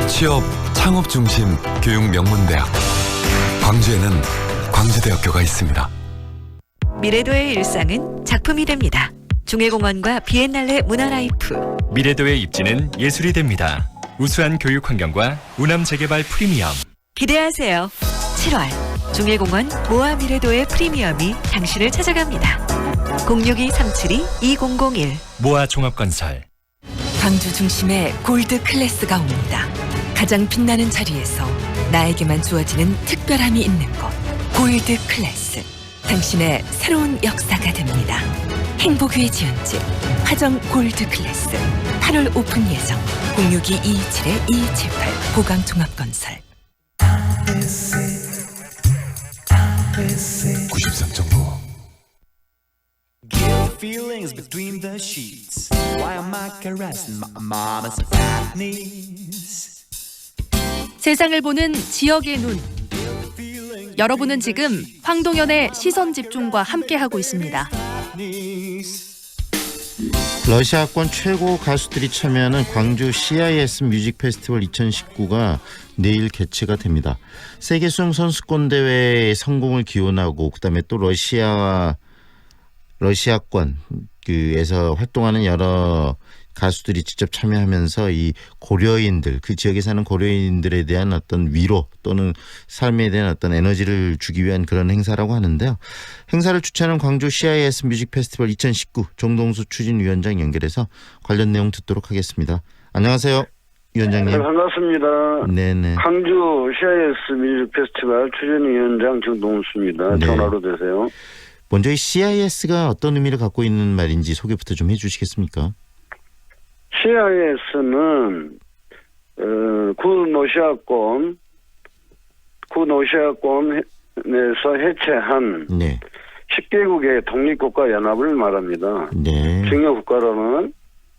취업, 창업 중심 교육 명문대학. 광주에는 광주대학교가 있습니다.
미래도의 일상은 작품이 됩니다. 중해공원과 비엔날레 문화라이프.
미래도의 입지는 예술이 됩니다. 우수한 교육 환경과 우남 재개발 프리미엄.
기대하세요. 7월 중일공원 모아 미래도의 프리미엄이 당신을 찾아갑니다. 062-372-2001
모아 종합건설.
광주 중심에 골드 클래스가 옵니다. 가장 빛나는 자리에서 나에게만 주어지는 특별함이 있는 곳. 골드 클래스. 당신의 새로운 역사가 됩니다. 행복 위의 지연집 화정 골드 클래스. 8월 오픈 예정. 062-227-2278 보강 종합건설.
93.9
Feelings between the sheets. Why am I caressing my mama's fat knees?
세상을 보는 지역의 눈. 여러분은 지금 황동현의 시선 집중과 함께하고 있습니다.
러시아권 최고 가수들이 참여하는 광주 CIS 뮤직 페스티벌 2019가 내일 개최가 됩니다. 세계 수영 선수권 대회의 성공을 기원하고 그다음에 또 러시아권에서 활동하는 여러 가수들이 직접 참여하면서 이 고려인들, 그 지역에 사는 고려인들에 대한 어떤 위로 또는 삶에 대한 어떤 에너지를 주기 위한 그런 행사라고 하는데요. 행사를 주최하는 광주 CIS 뮤직 페스티벌 2019 정동수 추진위원장 연결해서 관련 내용 듣도록 하겠습니다. 안녕하세요, 위원장님.
네, 반갑습니다.
네네.
광주 CIS 뮤직 페스티벌 추진위원장 정동수입니다.
네.
전화로 되세요.
먼저 이 CIS가 어떤 의미를 갖고 있는 말인지 소개부터 좀 해주시겠습니까?
CIS는 구노시아권에서 해체한 10개국의 독립국가 연합을 말합니다. 중요 국가로는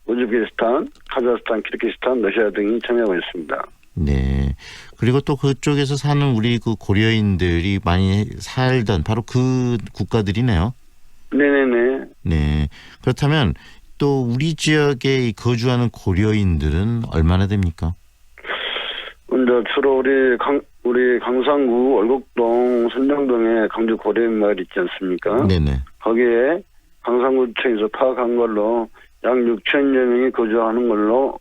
우즈베키스탄, 카자흐스탄, 키르기스탄, 러시아 등이 참여하고 있습니다.
네. 그리고 또 그쪽에서 사는 우리 그 고려인들이 많이 살던 바로 그 국가들이네요.
네네네.
네. 그렇다면 또 우리 지역에 거주하는 고려인들은 얼마나 됩니까?
먼저 주로 우리 강상구 월곡동 선정동에 강주 고려인 마을 있지 않습니까?
네네.
거기에 강상구청에서 파악한 걸로 약 6천여 명이 거주하는 걸로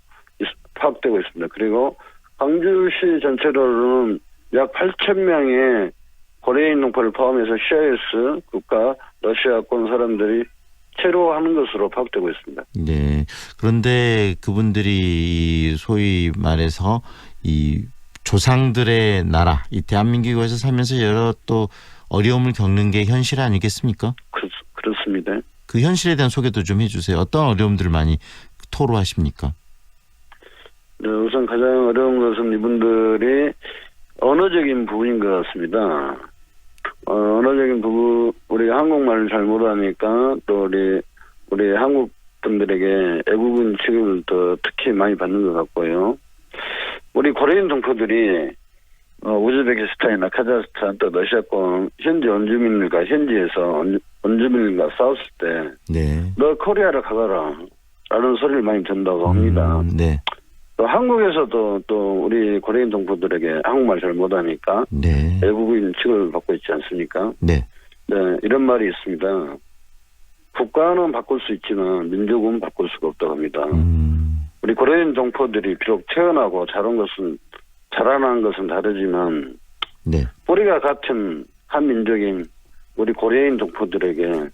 파악되고 있습니다. 그리고 광주시 전체로는 약 8천 명의 고려인 농포를 포함해서 CIS 국가 러시아권 사람들이 체류하는 것으로 파악되고 있습니다.
네. 그런데 그분들이 소위 말해서 이 조상들의 나라, 이 대한민국에서 살면서 여러 또 어려움을 겪는 게 현실 아니겠습니까?
그렇습니다.
그 현실에 대한 소개도 좀 해주세요. 어떤 어려움들을 많이 토로하십니까?
네, 우선 가장 어려운 것은 이분들이 언어적인 부분인 것 같습니다. 언어적인 부분, 우리 한국말을 잘 못하니까 또 우리 한국 분들에게 애국인 취급을 더 특히 많이 받는 것 같고요. 우리 고려인 동포들이 우즈베키스탄이나 카자흐스탄 또 러시아권 현지 원주민들과 현지에서 원주민들과 싸웠을 때 너 코리아로 가거라 라는 소리를 많이 듣는다고 합니다.
네.
또 한국에서도 또 우리 고려인 동포들에게 한국말 잘 못하니까 외국인 취급을 받고 있지 않습니까?
네.
네, 이런 말이 있습니다. 국가는 바꿀 수 있지만 민족은 바꿀 수가 없다고 합니다. 우리 고려인 동포들이 비록 태어나고 자라난 것은 다르지만 뿌리가 같은 한 민족인 우리 고려인 동포들에게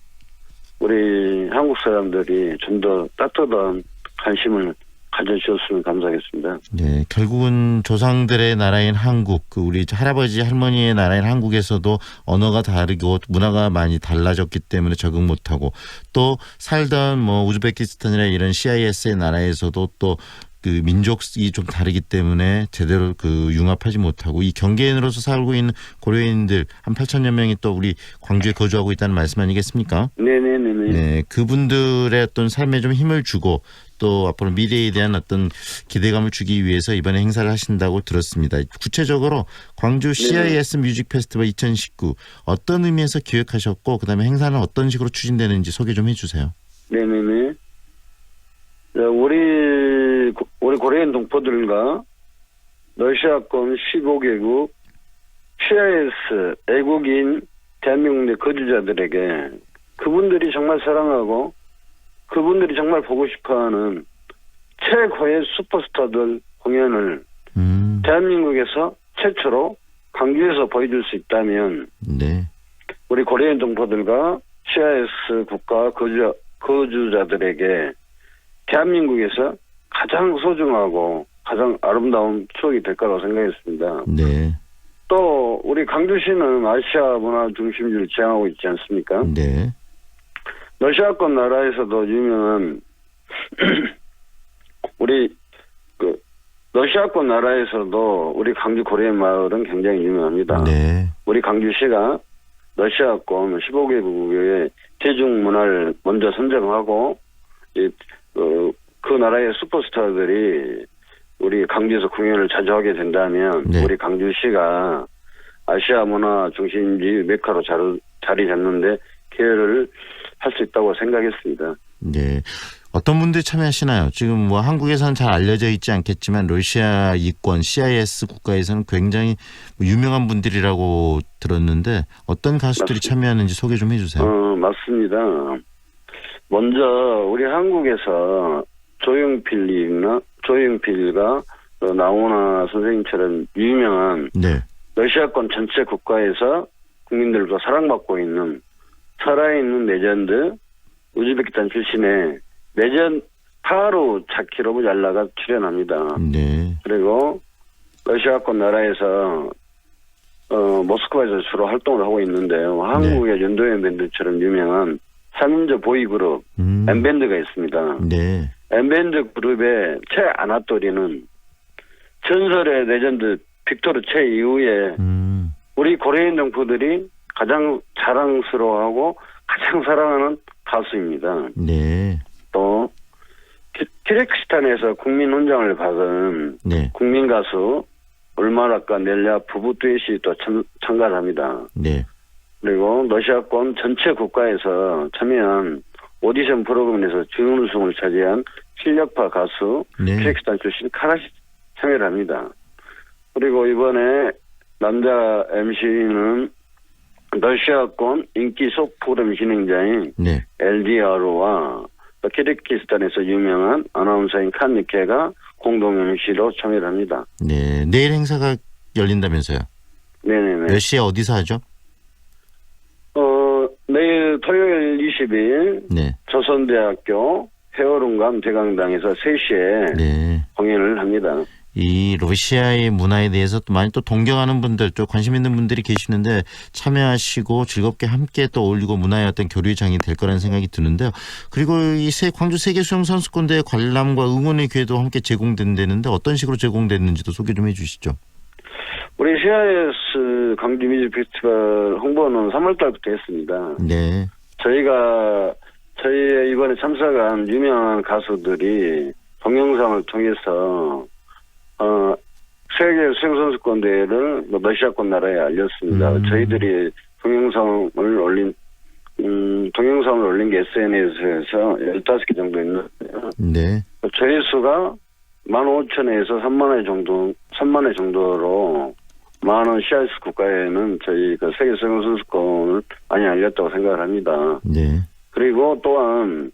우리 한국 사람들이 좀 더 따뜻한 관심을 가져주셨으면 감사하겠습니다.
네, 결국은 조상들의 나라인 한국, 그 우리 할아버지 할머니의 나라인 한국에서도 언어가 다르고 문화가 많이 달라졌기 때문에 적응 못하고 또 살던 뭐 우즈베키스탄이나 이런 CIS의 나라에서도 또 그 민족이 좀 다르기 때문에 제대로 그 융합하지 못하고 이 경계인으로서 살고 있는 고려인들 한 8천여 명이 또 우리 광주에 거주하고 있다는 말씀 아니겠습니까?
네네네.
네, 그분들의 어떤 삶에 좀 힘을 주고 또 앞으로 미래에 대한 어떤 기대감을 주기 위해서 이번에 행사를 하신다고 들었습니다. 구체적으로 광주 CIS 뮤직 페스티벌 2019 어떤 의미에서 기획하셨고 그다음에 행사는 어떤 식으로 추진되는지 소개 좀 해주세요.
네네네. 우리 고려인 동포들과 러시아권 15개국 CIS 애국인 대한민국 내 거주자들에게 그분들이 정말 사랑하고 그분들이 정말 보고 싶어하는 최고의 슈퍼스타들 공연을 대한민국에서 최초로 광주에서 보여줄 수 있다면
네.
우리 고려인 동포들과 CIS 국가 거주자들에게 대한민국에서 가장 소중하고 가장 아름다운 추억이 될 거라고 생각했습니다.
네.
또 우리 광주시는 아시아 문화 중심지를 지향하고 있지 않습니까?
네.
러시아권 나라에서도 유명한 우리 그 러시아권 나라에서도 우리 광주 고려인 마을은 굉장히 유명합니다.
네.
우리 광주시가 러시아권 15개국의 대중문화를 먼저 선정하고 그 나라의 슈퍼스타들이 우리 광주에서 공연을 자주 하게 된다면
네.
우리 광주시가 아시아 문화 중심지 메카로 자리 잡는데 기여를 할 수 있다고 생각했습니다.
네. 어떤 분들이 참여하시나요? 지금 뭐 한국에서는 잘 알려져 있지 않겠지만 러시아 이권 CIS 국가에서는 굉장히 유명한 분들이라고 들었는데 어떤 가수들이 참여하는지 소개 좀 해주세요.
맞습니다. 먼저 우리 한국에서 조용필과 나훈아 선생님처럼 유명한
네.
러시아권 전체 국가에서 국민들과 사랑받고 있는 살아있는 레전드 우즈베키스탄 출신의 레전드 파루 자키로브 잘라가 출연합니다.
네.
그리고 러시아권 나라에서 모스크바에서 주로 활동을 하고 있는데요. 한국의 연도연 밴드처럼 유명한 3인조 보이그룹 엠밴드가 있습니다.
네.
엠밴드 그룹의 최 아나토리는 전설의 레전드 빅토르 최 이후에 우리 고려인 동포들이 가장 자랑스러워하고 가장 사랑하는 가수입니다.
네.
또 키르기스탄에서 국민 훈장을 받은
네.
국민 가수 울마락과 넬랴 부부 듀엣이 또 참가합니다.
네.
그리고 러시아권 전체 국가에서 참여한 오디션 프로그램에서 준우승을 차지한 실력파 가수
네.
키르기스탄 출신 카라시 참여를 합니다. 그리고 이번에 남자 MC는 러시아권 인기 속 프로그램 진행자인
네.
LDR와 키르기스탄에서 유명한 아나운서인 칸니케가 공동 MC로 참여를 합니다.
네. 내일 행사가 열린다면서요?
네네네.
몇 시에 어디서 하죠?
내일 토요일 20일
네.
조선대학교 해오름관 대강당에서 3시에
네.
공연을 합니다.
이 러시아의 문화에 대해서 또 많이 또 동경하는 분들, 또 관심 있는 분들이 계시는데 참여하시고 즐겁게 함께 또 어울리고 문화의 어떤 교류의 장이 될 거라는 생각이 드는데요. 그리고 이 광주 세계수영선수권대회 관람과 응원의 기회도 함께 제공된다는데 어떤 식으로 제공됐는지도 소개 좀 해주시죠.
우리 CIS 광주 뮤직 페스티벌 홍보는 3월 달부터 했습니다.
네.
저희의 이번에 참석한 유명한 가수들이 동영상을 통해서 세계 수영선수권 대회를 러시아권 나라에 알렸습니다. 저희들이 동영상을 올린 게 SNS에서 15개 정도 있는데요.
네.
저희 수가 15,000에서 3만 회 정도로 많은 CIS 국가에는 저희 그 세계 수영선수권을 많이 알렸다고 생각을 합니다.
네.
그리고 또한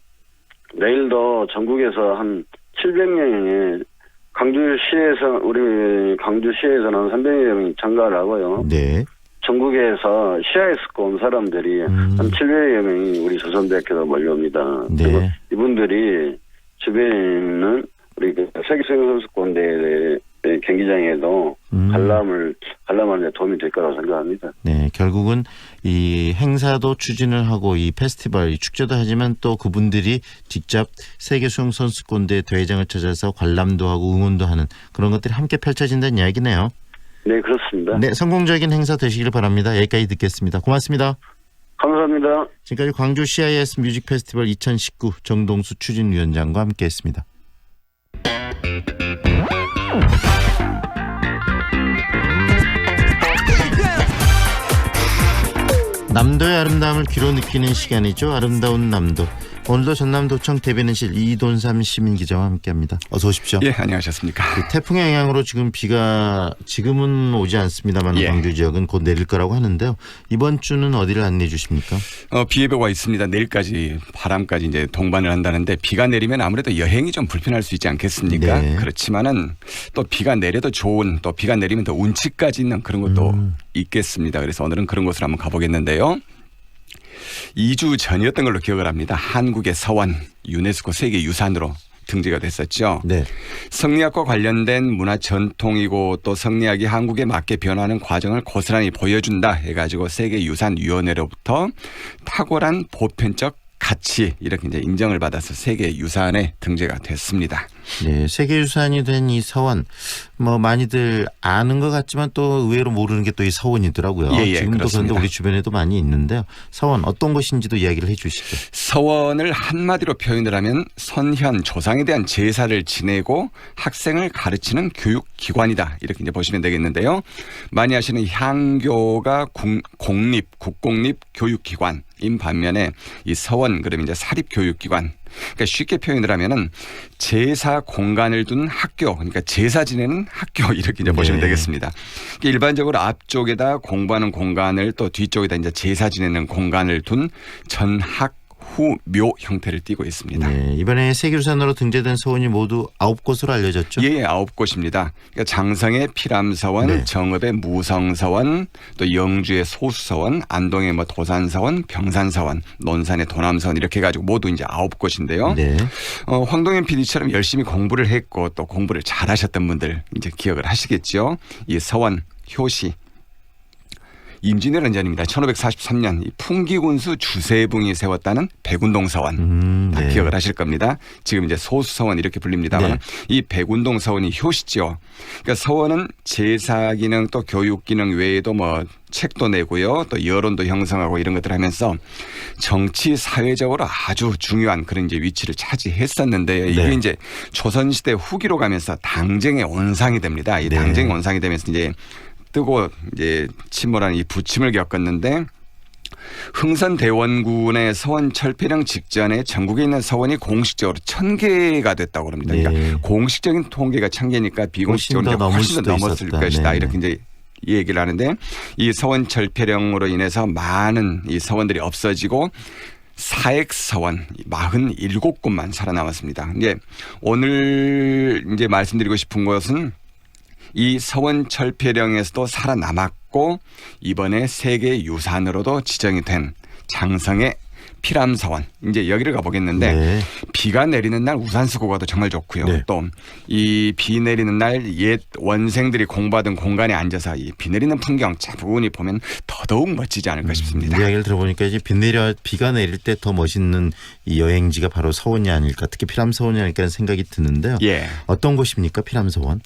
내일도 전국에서 한 700명이 우리 광주시에서는 300여 명이 참가를 하고요.
네.
전국에서 CIS권 온 사람들이 한 700여 명이 우리 조선대학교로 몰려옵니다.
네.
그리고 이분들이 주변에 있는 우리 세계수영선수권 대회 경기장에도 관람하는 데 도움이 될 거라고 생각합니다.
네, 결국은 이 행사도 추진을 하고 이 페스티벌, 이 축제도 하지만 또 그분들이 직접 세계수영선수권대 대회장을 찾아서 관람도 하고 응원도 하는 그런 것들이 함께 펼쳐진다는 이야기네요.
네, 그렇습니다.
네, 성공적인 행사 되시길 바랍니다. 여기까지 듣겠습니다. 고맙습니다.
감사합니다.
지금까지 광주 CIS 뮤직 페스티벌 2019 정동수 추진위원장과 함께했습니다. 남도의 아름다움을 귀로 느끼는 시간이죠. 아름다운 남도. 오늘도 전남도청 대변인실 이돈삼 시민기자와 함께합니다. 어서 오십시오.
예, 안녕하셨습니까?
태풍의 영향으로 지금 비가 지금은 오지 않습니다만 광주 지역은 곧 내릴 거라고 하는데요. 이번 주는 어디를 안내해 주십니까?
비 예보가 있습니다. 내일까지 바람까지 이제 동반을 한다는데 비가 내리면 아무래도 여행이 좀 불편할 수 있지 않겠습니까?
네.
그렇지만은 또 비가 내려도 좋은 또 비가 내리면 더 운치까지 있는 그런 것도 있겠습니다. 그래서 오늘은 그런 곳을 한번 가보겠는데요. 2주 전이었던 걸로 기억을 합니다. 한국의 서원 유네스코 세계유산으로 등재가 됐었죠.
네.
성리학과 관련된 문화 전통이고 또 성리학이 한국에 맞게 변화하는 과정을 고스란히 보여준다 해가지고 세계유산위원회로부터 탁월한 보편적 가치 이렇게 이제 인정을 받아서 세계유산에 등재가 됐습니다.
네, 세계유산이 된 이 서원 뭐 많이들 아는 것 같지만 또 의외로 모르는 게 또 이 서원이더라고요. 지금도
그렇습니다.
그런데 우리 주변에도 많이 있는데요. 서원 어떤 것인지도 이야기를 해 주시죠.
서원을 한마디로 표현을 하면 선현 조상에 대한 제사를 지내고 학생을 가르치는 교육기관이다 이렇게 이제 보시면 되겠는데요. 많이 아시는 향교가 국공립 교육기관인 반면에 이 서원 그러면 이제 사립교육기관. 그러니까 쉽게 표현을 하면은 제사 공간을 둔 학교, 그러니까 제사 지내는 학교 이렇게 이제 보시면 되겠습니다. 그러니까 일반적으로 앞쪽에다 공부하는 공간을 또 뒤쪽에다 이제 제사 지내는 공간을 둔 전학 후묘 형태를 띠고 있습니다.
네, 이번에 세계유산으로 등재된 서원이 모두 9곳으로 알려졌죠?
예, 9곳입니다. 그러니까 장성의 피람서원, 정읍의 무성서원, 또 영주의 소수서원, 안동의 뭐 도산서원, 병산서원, 논산의 도남서원 이렇게 해가지고 모두 이제 9곳인데요.
네.
황동현 PD처럼 열심히 공부를 했고 또 공부를 잘하셨던 분들 이제 기억을 하시겠죠. 이 서원, 효시. 임진왜란 전입니다. 1543년 풍기군수 주세붕이 세웠다는 백운동서원 다 기억을 하실 겁니다. 지금 이제 소수서원 이렇게 불립니다만 이 백운동서원이 효시죠. 그러니까 서원은 제사 기능 또 교육 기능 외에도 뭐 책도 내고요. 또 여론도 형성하고 이런 것들을 하면서 정치 사회적으로 아주 중요한 그런 이제 위치를 차지했었는데 이게 이제 조선시대 후기로 가면서 당쟁의 온상이 됩니다. 이 당쟁의 온상이 되면서 이제 뜨고 이제 침몰한 이 부침을 겪었는데 흥선대원군의 서원 철폐령 직전에 전국에 있는 서원이 공식적으로 1000개가 됐다고 합니다. 그러니까 공식적인 통계가 1000개니까 비공식적으로 훨씬 더 넘었을 것이다. 이렇게 이제 이 얘기를 하는데 이 서원 철폐령으로 인해서 많은 이 서원들이 없어지고 사액서원 47곳만 살아남았습니다. 이제 오늘 이제 말씀드리고 싶은 것은 이 서원 철폐령에서도 살아남았고 이번에 세계유산으로도 지정이 된 장성의 피람서원 이제 여기를 가보겠는데 비가 내리는 날 우산 쓰고 가도 정말 좋고요. 또 이 비 내리는 날 옛 원생들이 공부하던 공간에 앉아서 이 비 내리는 풍경 차분히 보면 더더욱 멋지지 않을까 싶습니다.
이야기를 들어보니까 이제 비가 내릴 때 더 멋있는 이 여행지가 바로 서원이 아닐까, 특히 피람서원이 아닐까 하는 생각이 드는데요. 어떤 곳입니까, 피람서원?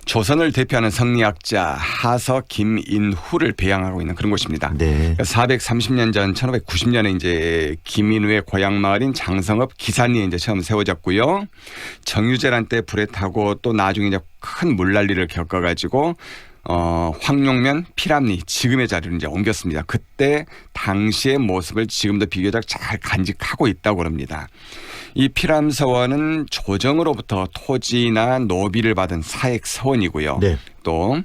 조선을 대표하는 성리학자 하서 김인후를 배양하고 있는 그런 곳입니다. 430년 전 1590년에 이제 김인후의 고향 마을인 장성읍 기산리에 이제 처음 세워졌고요. 정유재란 때 불에 타고 또 나중에 이제 큰 물난리를 겪어가지고 황룡면 피람리 지금의 자리로 이제 옮겼습니다. 그때 당시의 모습을 지금도 비교적 잘 간직하고 있다고 합니다. 이 피람서원은 조정으로부터 토지나 노비를 받은 사액서원이고요. 또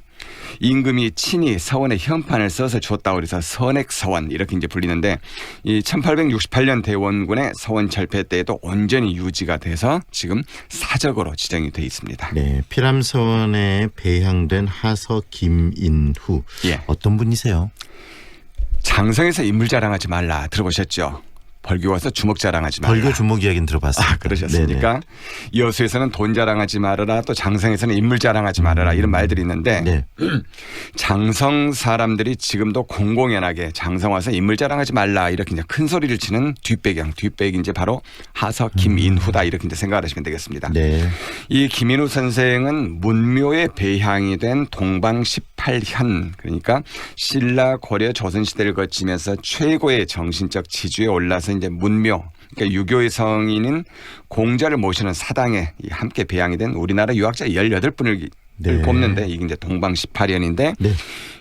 임금이 친히 서원에 현판을 써서 줬다고 해서 선액서원 이렇게 이제 불리는데 이 1868년 대원군의 서원 철폐 때에도 온전히 유지가 돼서 지금 사적으로 지정이 돼 있습니다.
네, 피람서원에 배향된 하서 김인후 어떤 분이세요?
장성에서 인물 자랑하지 말라 들어보셨죠? 벌교 와서 주먹 자랑하지 말라.
벌교 주먹 이야기는 들어봤습니다.
그러셨습니까? 여수에서는 돈 자랑하지 말아라. 또 장성에서는 인물 자랑하지 말아라. 이런 말들이 있는데 장성 사람들이 지금도 공공연하게 장성 와서 인물 자랑하지 말라 이렇게 이제 큰 소리를 치는 뒷배기 이제 바로 하서 김인후다 이렇게 이제 생각을 하시면 되겠습니다. 이 김인후 선생은 문묘의 배향이 된 동방 18현 그러니까 신라 고려 조선 시대를 거치면서 최고의 정신적 지주에 올라서 이제 문묘 그러니까 유교의 성인인 공자를 모시는 사당에 함께 배양이 된 우리나라 유학자 18분을 뽑는데 이게 이제 동방 18년인데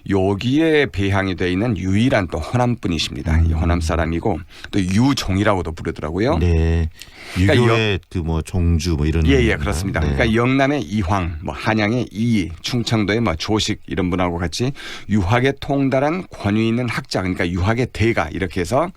여기에 배향이 되어 있는 유일한 또 호남분이십니다. 이 호남 사람이고 또 유종이라고도 부르더라고요.
네.
그러니까
유교의 그 뭐 종주 뭐 이런.
예, 그렇습니다.
네.
그러니까 영남의 이황, 뭐 한양의 이이, 충청도의 뭐 조식 이런 분하고 같이 유학에 통달한 권위 있는 학자, 그러니까 유학의 대가 이렇게 해서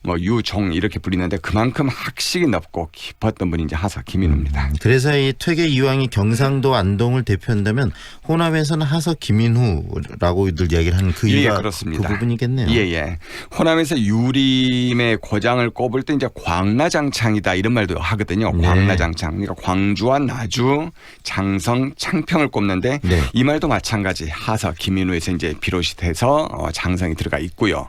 뭐 유종 이렇게 불리는데 그만큼 학식이 높고 깊었던 분이 이제 하서 김인후입니다.
그래서 이 퇴계 이황이 경상도 안동을 대표한다면 호남에서는 하서 김인후라고들 이야기를 하는 그 이유가
그렇습니다.
그 부분이겠네요.
예. 호남에서 유림의 고장을 꼽을 때 이제 광나장창이다 이런 말도 하거든요. 광나장창. 그러니까 광주와 나주, 장성, 창평을 꼽는데 이 말도 마찬가지 하서 김인후에서 이제 비롯이 돼서 장성이 들어가 있고요.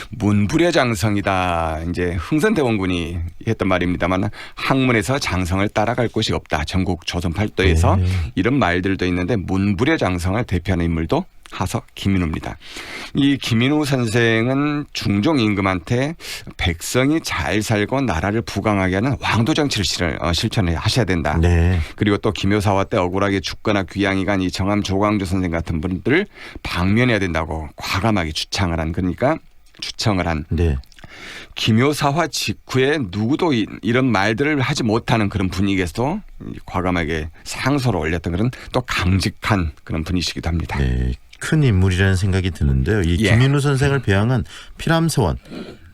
문불의 장성이다. 이제 흥선대원군이 했던 말입니다만 학문에서 장성을 따라갈 곳이 없다. 전국 조선 팔도에서 이런 말들도 있는데 문불의 장성을 대표하는 인물도 하서 김인후입니다. 이 김인후 선생은 중종 임금한테 백성이 잘 살고 나라를 부강하게 하는 왕도 정치를 실천을 하셔야 된다. 그리고 또 김효사화 때 억울하게 죽거나 귀양이 간 이 정암 조광조 선생 같은 분들을 방면해야 된다고 과감하게 주창을 한 김효사화 직후에 누구도 이런 말들을 하지 못하는 그런 분위기에서도 과감하게 상소를 올렸던 그런 또 강직한 그런 분이시기도 합니다.
네, 큰 인물이라는 생각이 드는데요. 이 김인후 선생을 배양한 피람서원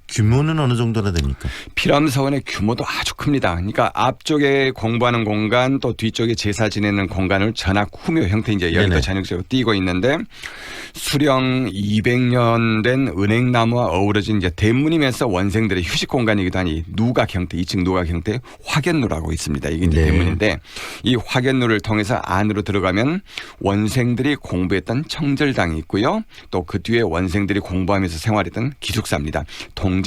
규모는 어느 정도나 됩니까?
피람서원의 규모도 아주 큽니다. 그러니까 앞쪽에 공부하는 공간 또 뒤쪽에 제사 지내는 공간을 전학 후묘 형태 이제 여기도 전형적으로 띄고 있는데 수령 200년 된 은행나무와 어우러진 이제 대문이면서 원생들의 휴식 공간이기도 하니 누각 형태, 2층 누각 형태의 화견루라고 있습니다. 이게 이제 대문인데 이 화견루를 통해서 안으로 들어가면 원생들이 공부했던 청절당이 있고요. 또 그 뒤에 원생들이 공부하면서 생활했던 기숙사입니다.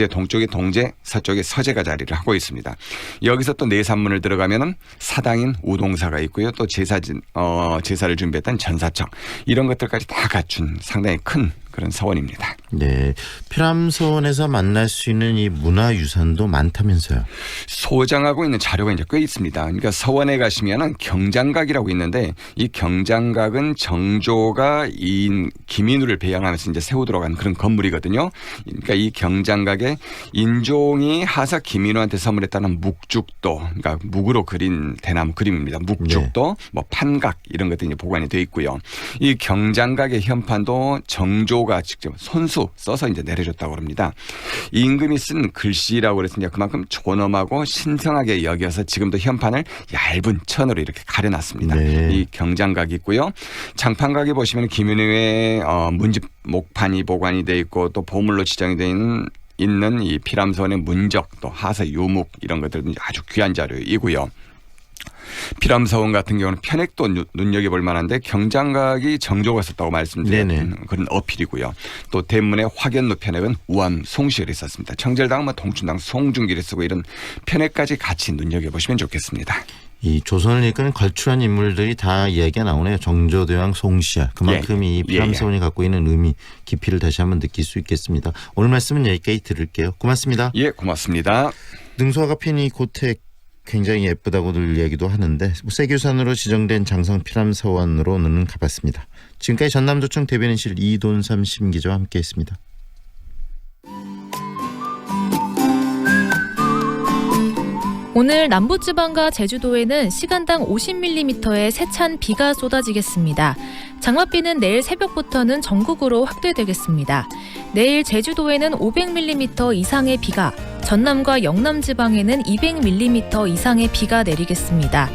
동쪽에 동제, 서쪽에 서재가 자리를 하고 있습니다. 여기서 또 내산문을 들어가면은 사당인 우동사가 있고요. 또 제사를 준비했던 전사청 이런 것들까지 다 갖춘 상당히 큰 그런 서원입니다.
네, 피람서원에서 만날 수 있는 이 문화유산도 많다면서요?
소장하고 있는 자료가 이제 꽤 있습니다. 그러니까 서원에 가시면은 경장각이라고 있는데 이 경장각은 정조가 김인후를 배양하면서 이제 세우도록 한 그런 건물이거든요. 그러니까 이 경장각에 인종이 하사 김인후한테 선물했다는 묵죽도, 그러니까 묵으로 그린 대나무 그림입니다. 묵죽도, 뭐 판각 이런 것들이 보관이 되어 있고요. 이 경장각의 현판도 정조가 직접 손수 써서 이제 내려줬다고 합니다. 임금이 쓴 글씨라고 그래서 이제 그만큼 존엄하고 신성하게 여겨서 지금도 현판을 얇은 천으로 이렇게 가려놨습니다. 이 경장각이 있고요. 장판각에 보시면 김인후의 문집 목판이 보관이 되어 있고 또 보물로 지정이 되어 있는 이 피람서원의 문적 또 하서 유묵 이런 것들은 아주 귀한 자료이고요. 피람서원 같은 경우는 편액도 눈여겨볼 만한데 경장각이 정조가 썼다고 말씀드린 그런 어필이고요. 또 대문의 화견루 편액은 우암 송시열이 썼습니다. 청절당, 동춘당, 송중길이 쓰고 이런 편액까지 같이 눈여겨보시면 좋겠습니다.
이 조선을 이끄는 걸출한 인물들이 다 이야기가 나오네요. 정조대왕 송시열. 그만큼 이 피람서원이 갖고 있는 의미, 깊이를 다시 한번 느낄 수 있겠습니다. 오늘 말씀은 여기까지 들을게요. 고맙습니다.
예, 고맙습니다.
능소화가 핀 이 고택 굉장히 예쁘다고들 이야기도 하는데 세계유산으로 지정된 장성 피람서원으로는 가봤습니다. 지금까지 전남도청 대변인실 이돈삼 심기자와 함께했습니다.
오늘 남부지방과 제주도에는 시간당 50mm의 세찬 비가 쏟아지겠습니다. 장맛비는 내일 새벽부터는 전국으로 확대되겠습니다. 내일 제주도에는 500mm 이상의 비가, 전남과 영남 지방에는 200mm 이상의 비가 내리겠습니다.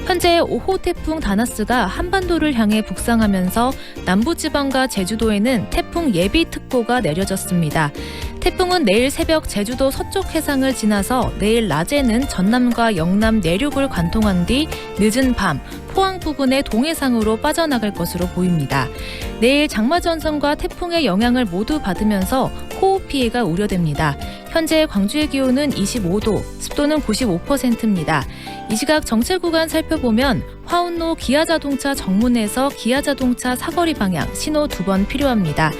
현재 5호 태풍 다나스가 한반도를 향해 북상하면서 남부지방과 제주도에는 태풍 예비특보가 내려졌습니다. 태풍은 내일 새벽 제주도 서쪽 해상을 지나서 내일 낮에는 전남과 영남 내륙을 관통한 뒤 늦은 밤 포항 부근의 동해상으로 빠져나갈 것으로 보입니다. 내일 장마전선과 태풍의 영향을 모두 받으면서 호우 피해가 우려됩니다. 현재 광주의 기온은 25도, 습도는 95%입니다. 이 시각 정체 구간 살펴보면 화운로 기아자동차 정문에서 기아자동차 사거리 방향 신호 2번 필요합니다.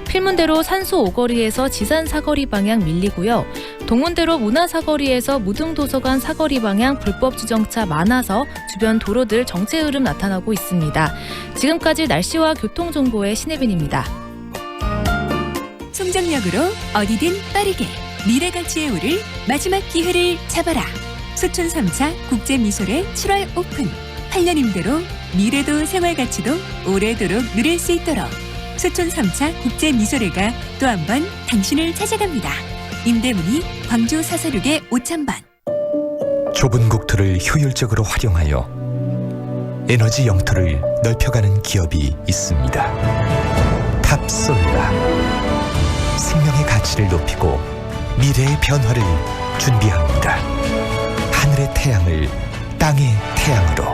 필문대로 산소 오거리에서 지산 사거리 방향 밀리고요. 동문대로 문화사거리에서 무등도서관 사거리 방향 불법 주정차 많아서 주변 도로들 정체 흐름 나타나고 있습니다. 지금까지 날씨와 교통정보의 신혜빈입니다.
송정역으로 어디든 빠르게 미래 가치의 오를 마지막 기회를 잡아라. 수촌 3차 국제미술회 7월 오픈. 8년 임대로 미래도 생활가치도 오래도록 누릴 수 있도록 수촌 3차 국제미술회가 또 한 번 당신을 찾아갑니다. 임대문의 광주 446의 5000번.
좁은 국토를 효율적으로 활용하여 에너지 영토를 넓혀가는 기업이 있습니다. 탑솔라. 생명의 가치를 높이고 미래의 변화를 준비합니다. 하늘의 태양을 땅의 태양으로.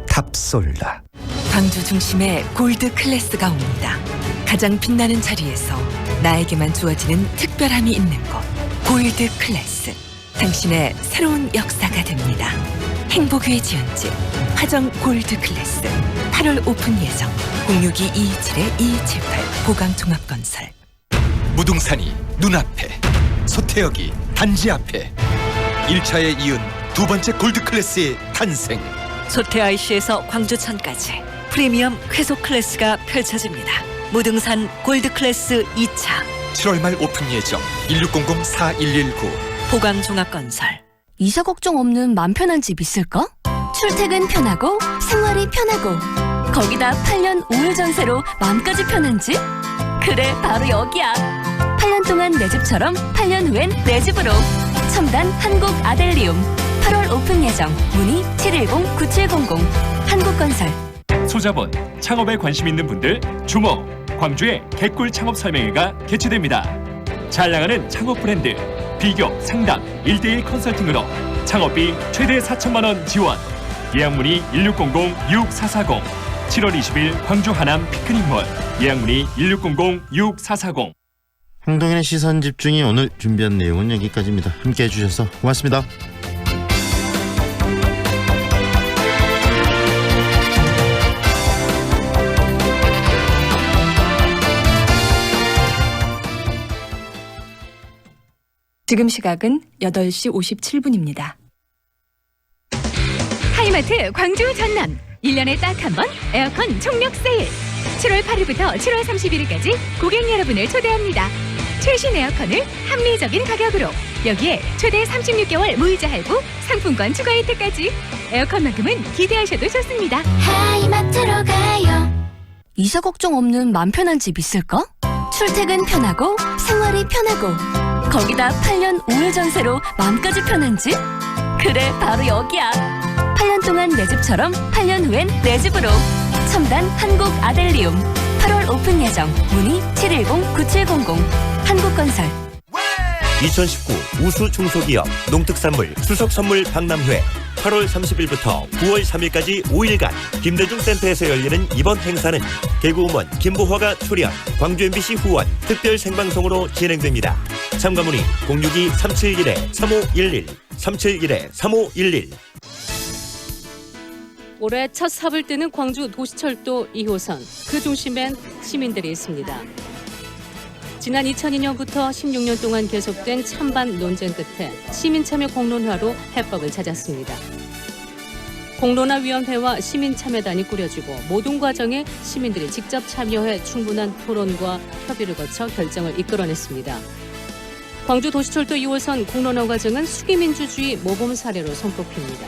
탑솔라.
광주 중심에 골드 클래스가 옵니다. 가장 빛나는 자리에서 나에게만 주어지는 특별함이 있는 곳. 골드 클래스. 당신의 새로운 역사가 됩니다. 행복의 지은집 화정 골드 클래스 8월 오픈 예정. 062-227-2278 보강종합건설.
무등산이 눈앞에, 소태역이 단지 앞에. 1차에 이은 두 번째 골드클래스의 탄생.
소태 IC에서 광주천까지 프리미엄 쾌속 클래스가 펼쳐집니다. 무등산 골드클래스 2차
7월 말 오픈 예정. 1600-4119
보강종합건설.
이사 걱정 없는 맘 편한 집 있을까? 출퇴근 편하고 생활이 편하고 거기다 8년 5일 전세로 마음까지 편한 집? 그래 바로 여기야. 8년 동안 내 집처럼 8년 후엔 내 집으로. 첨단 한국 아델리움 8월 오픈 예정. 문의 710-9700 한국건설.
소자본, 창업에 관심 있는 분들 주목! 광주의 개꿀 창업 설명회가 개최됩니다. 잘 나가는 창업 브랜드 비교, 상담, 1:1 컨설팅으로 창업비 최대 4천만 원 지원. 예약 문의 1600-6440 7월 20일 광주 하남 피크닉몰. 예약 문의 1600-6440.
황동현의 시선 집중이 오늘 준비한 내용은 여기까지입니다. 함께해 주셔서 고맙습니다.
지금 시각은 8시 57분입니다.
하이마트 광주 전남 1년에 딱 한 번 에어컨 총력 세일. 7월 8일부터 7월 31일까지 고객 여러분을 초대합니다. 최신 에어컨을 합리적인 가격으로, 여기에 최대 36개월 무이자 할부, 상품권 추가 혜택까지. 에어컨만큼은 기대하셔도 좋습니다.
하이마트로 가요. 이사 걱정 없는 맘 편한 집 있을까? 출퇴근 편하고 생활이 편하고 거기다 8년 5일 전세로 마음까지 편한 집? 그래 바로 여기야. 8년 동안 내 집처럼 8년 후엔 내 집으로. 첨단 한국 아델리움 8월 오픈 예정. 문의 710-9700 한국건설.
2019 우수 중소기업 농특산물 추석선물 박람회 8월 30일부터 9월 3일까지 5일간 김대중 센터에서 열리는 이번 행사는 개그우먼 김보화가 출연, 광주 MBC 후원 특별 생방송으로 진행됩니다. 참가 문의 062-371-3511 371-3511.
올해 첫 삽을 뜨는 광주 도시철도 2호선. 그 중심엔 시민들이 있습니다. 지난 2002년부터 16년 동안 계속된 찬반 논쟁 끝에 시민참여 공론화로 해법을 찾았습니다. 공론화위원회와 시민참여단이 꾸려지고 모든 과정에 시민들이 직접 참여해 충분한 토론과 협의를 거쳐 결정을 이끌어냈습니다. 광주 도시철도 2호선 공론화 과정은 수기민주주의 모범 사례로 손꼽힙니다.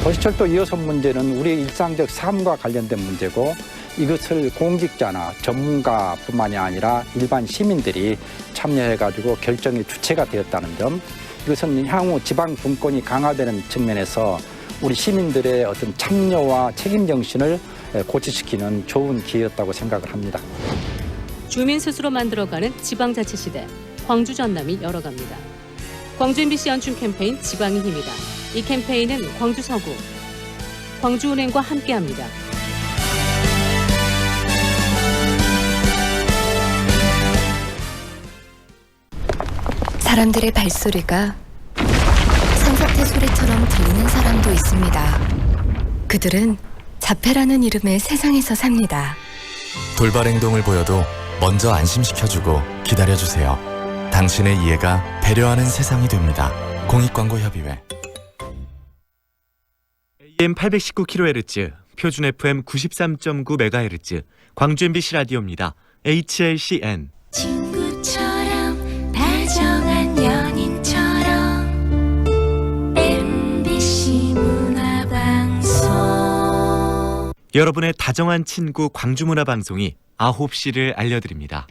도시철도 2호선 문제는 우리의 일상적 삶과 관련된 문제고, 이것을 공직자나 전문가뿐만이 아니라 일반 시민들이 참여해가지고 결정의 주체가 되었다는 점, 이것은 향후 지방 분권이 강화되는 측면에서 우리 시민들의 어떤 참여와 책임 정신을 고취시키는 좋은 기회였다고 생각을 합니다.
주민 스스로 만들어가는 지방자치 시대, 광주 전남이 열어갑니다. 광주 MBC 연중 캠페인 지방의 힘이다. 이 캠페인은 광주 서구, 광주은행과 함께합니다.
사람들의 발소리가 산사태 소리처럼 들리는 사람도 있습니다. 그들은 자폐라는 이름의 세상에서 삽니다.
돌발 행동을 보여도 먼저 안심시켜주고 기다려주세요. 당신의 이해가 배려하는 세상이 됩니다. 공익광고협의회.
AM 819kHz, 표준 FM 93.9MHz, 광주 MBC 라디오입니다. HLCN. 여러분의 다정한 친구 광주문화방송이 9시를 알려드립니다.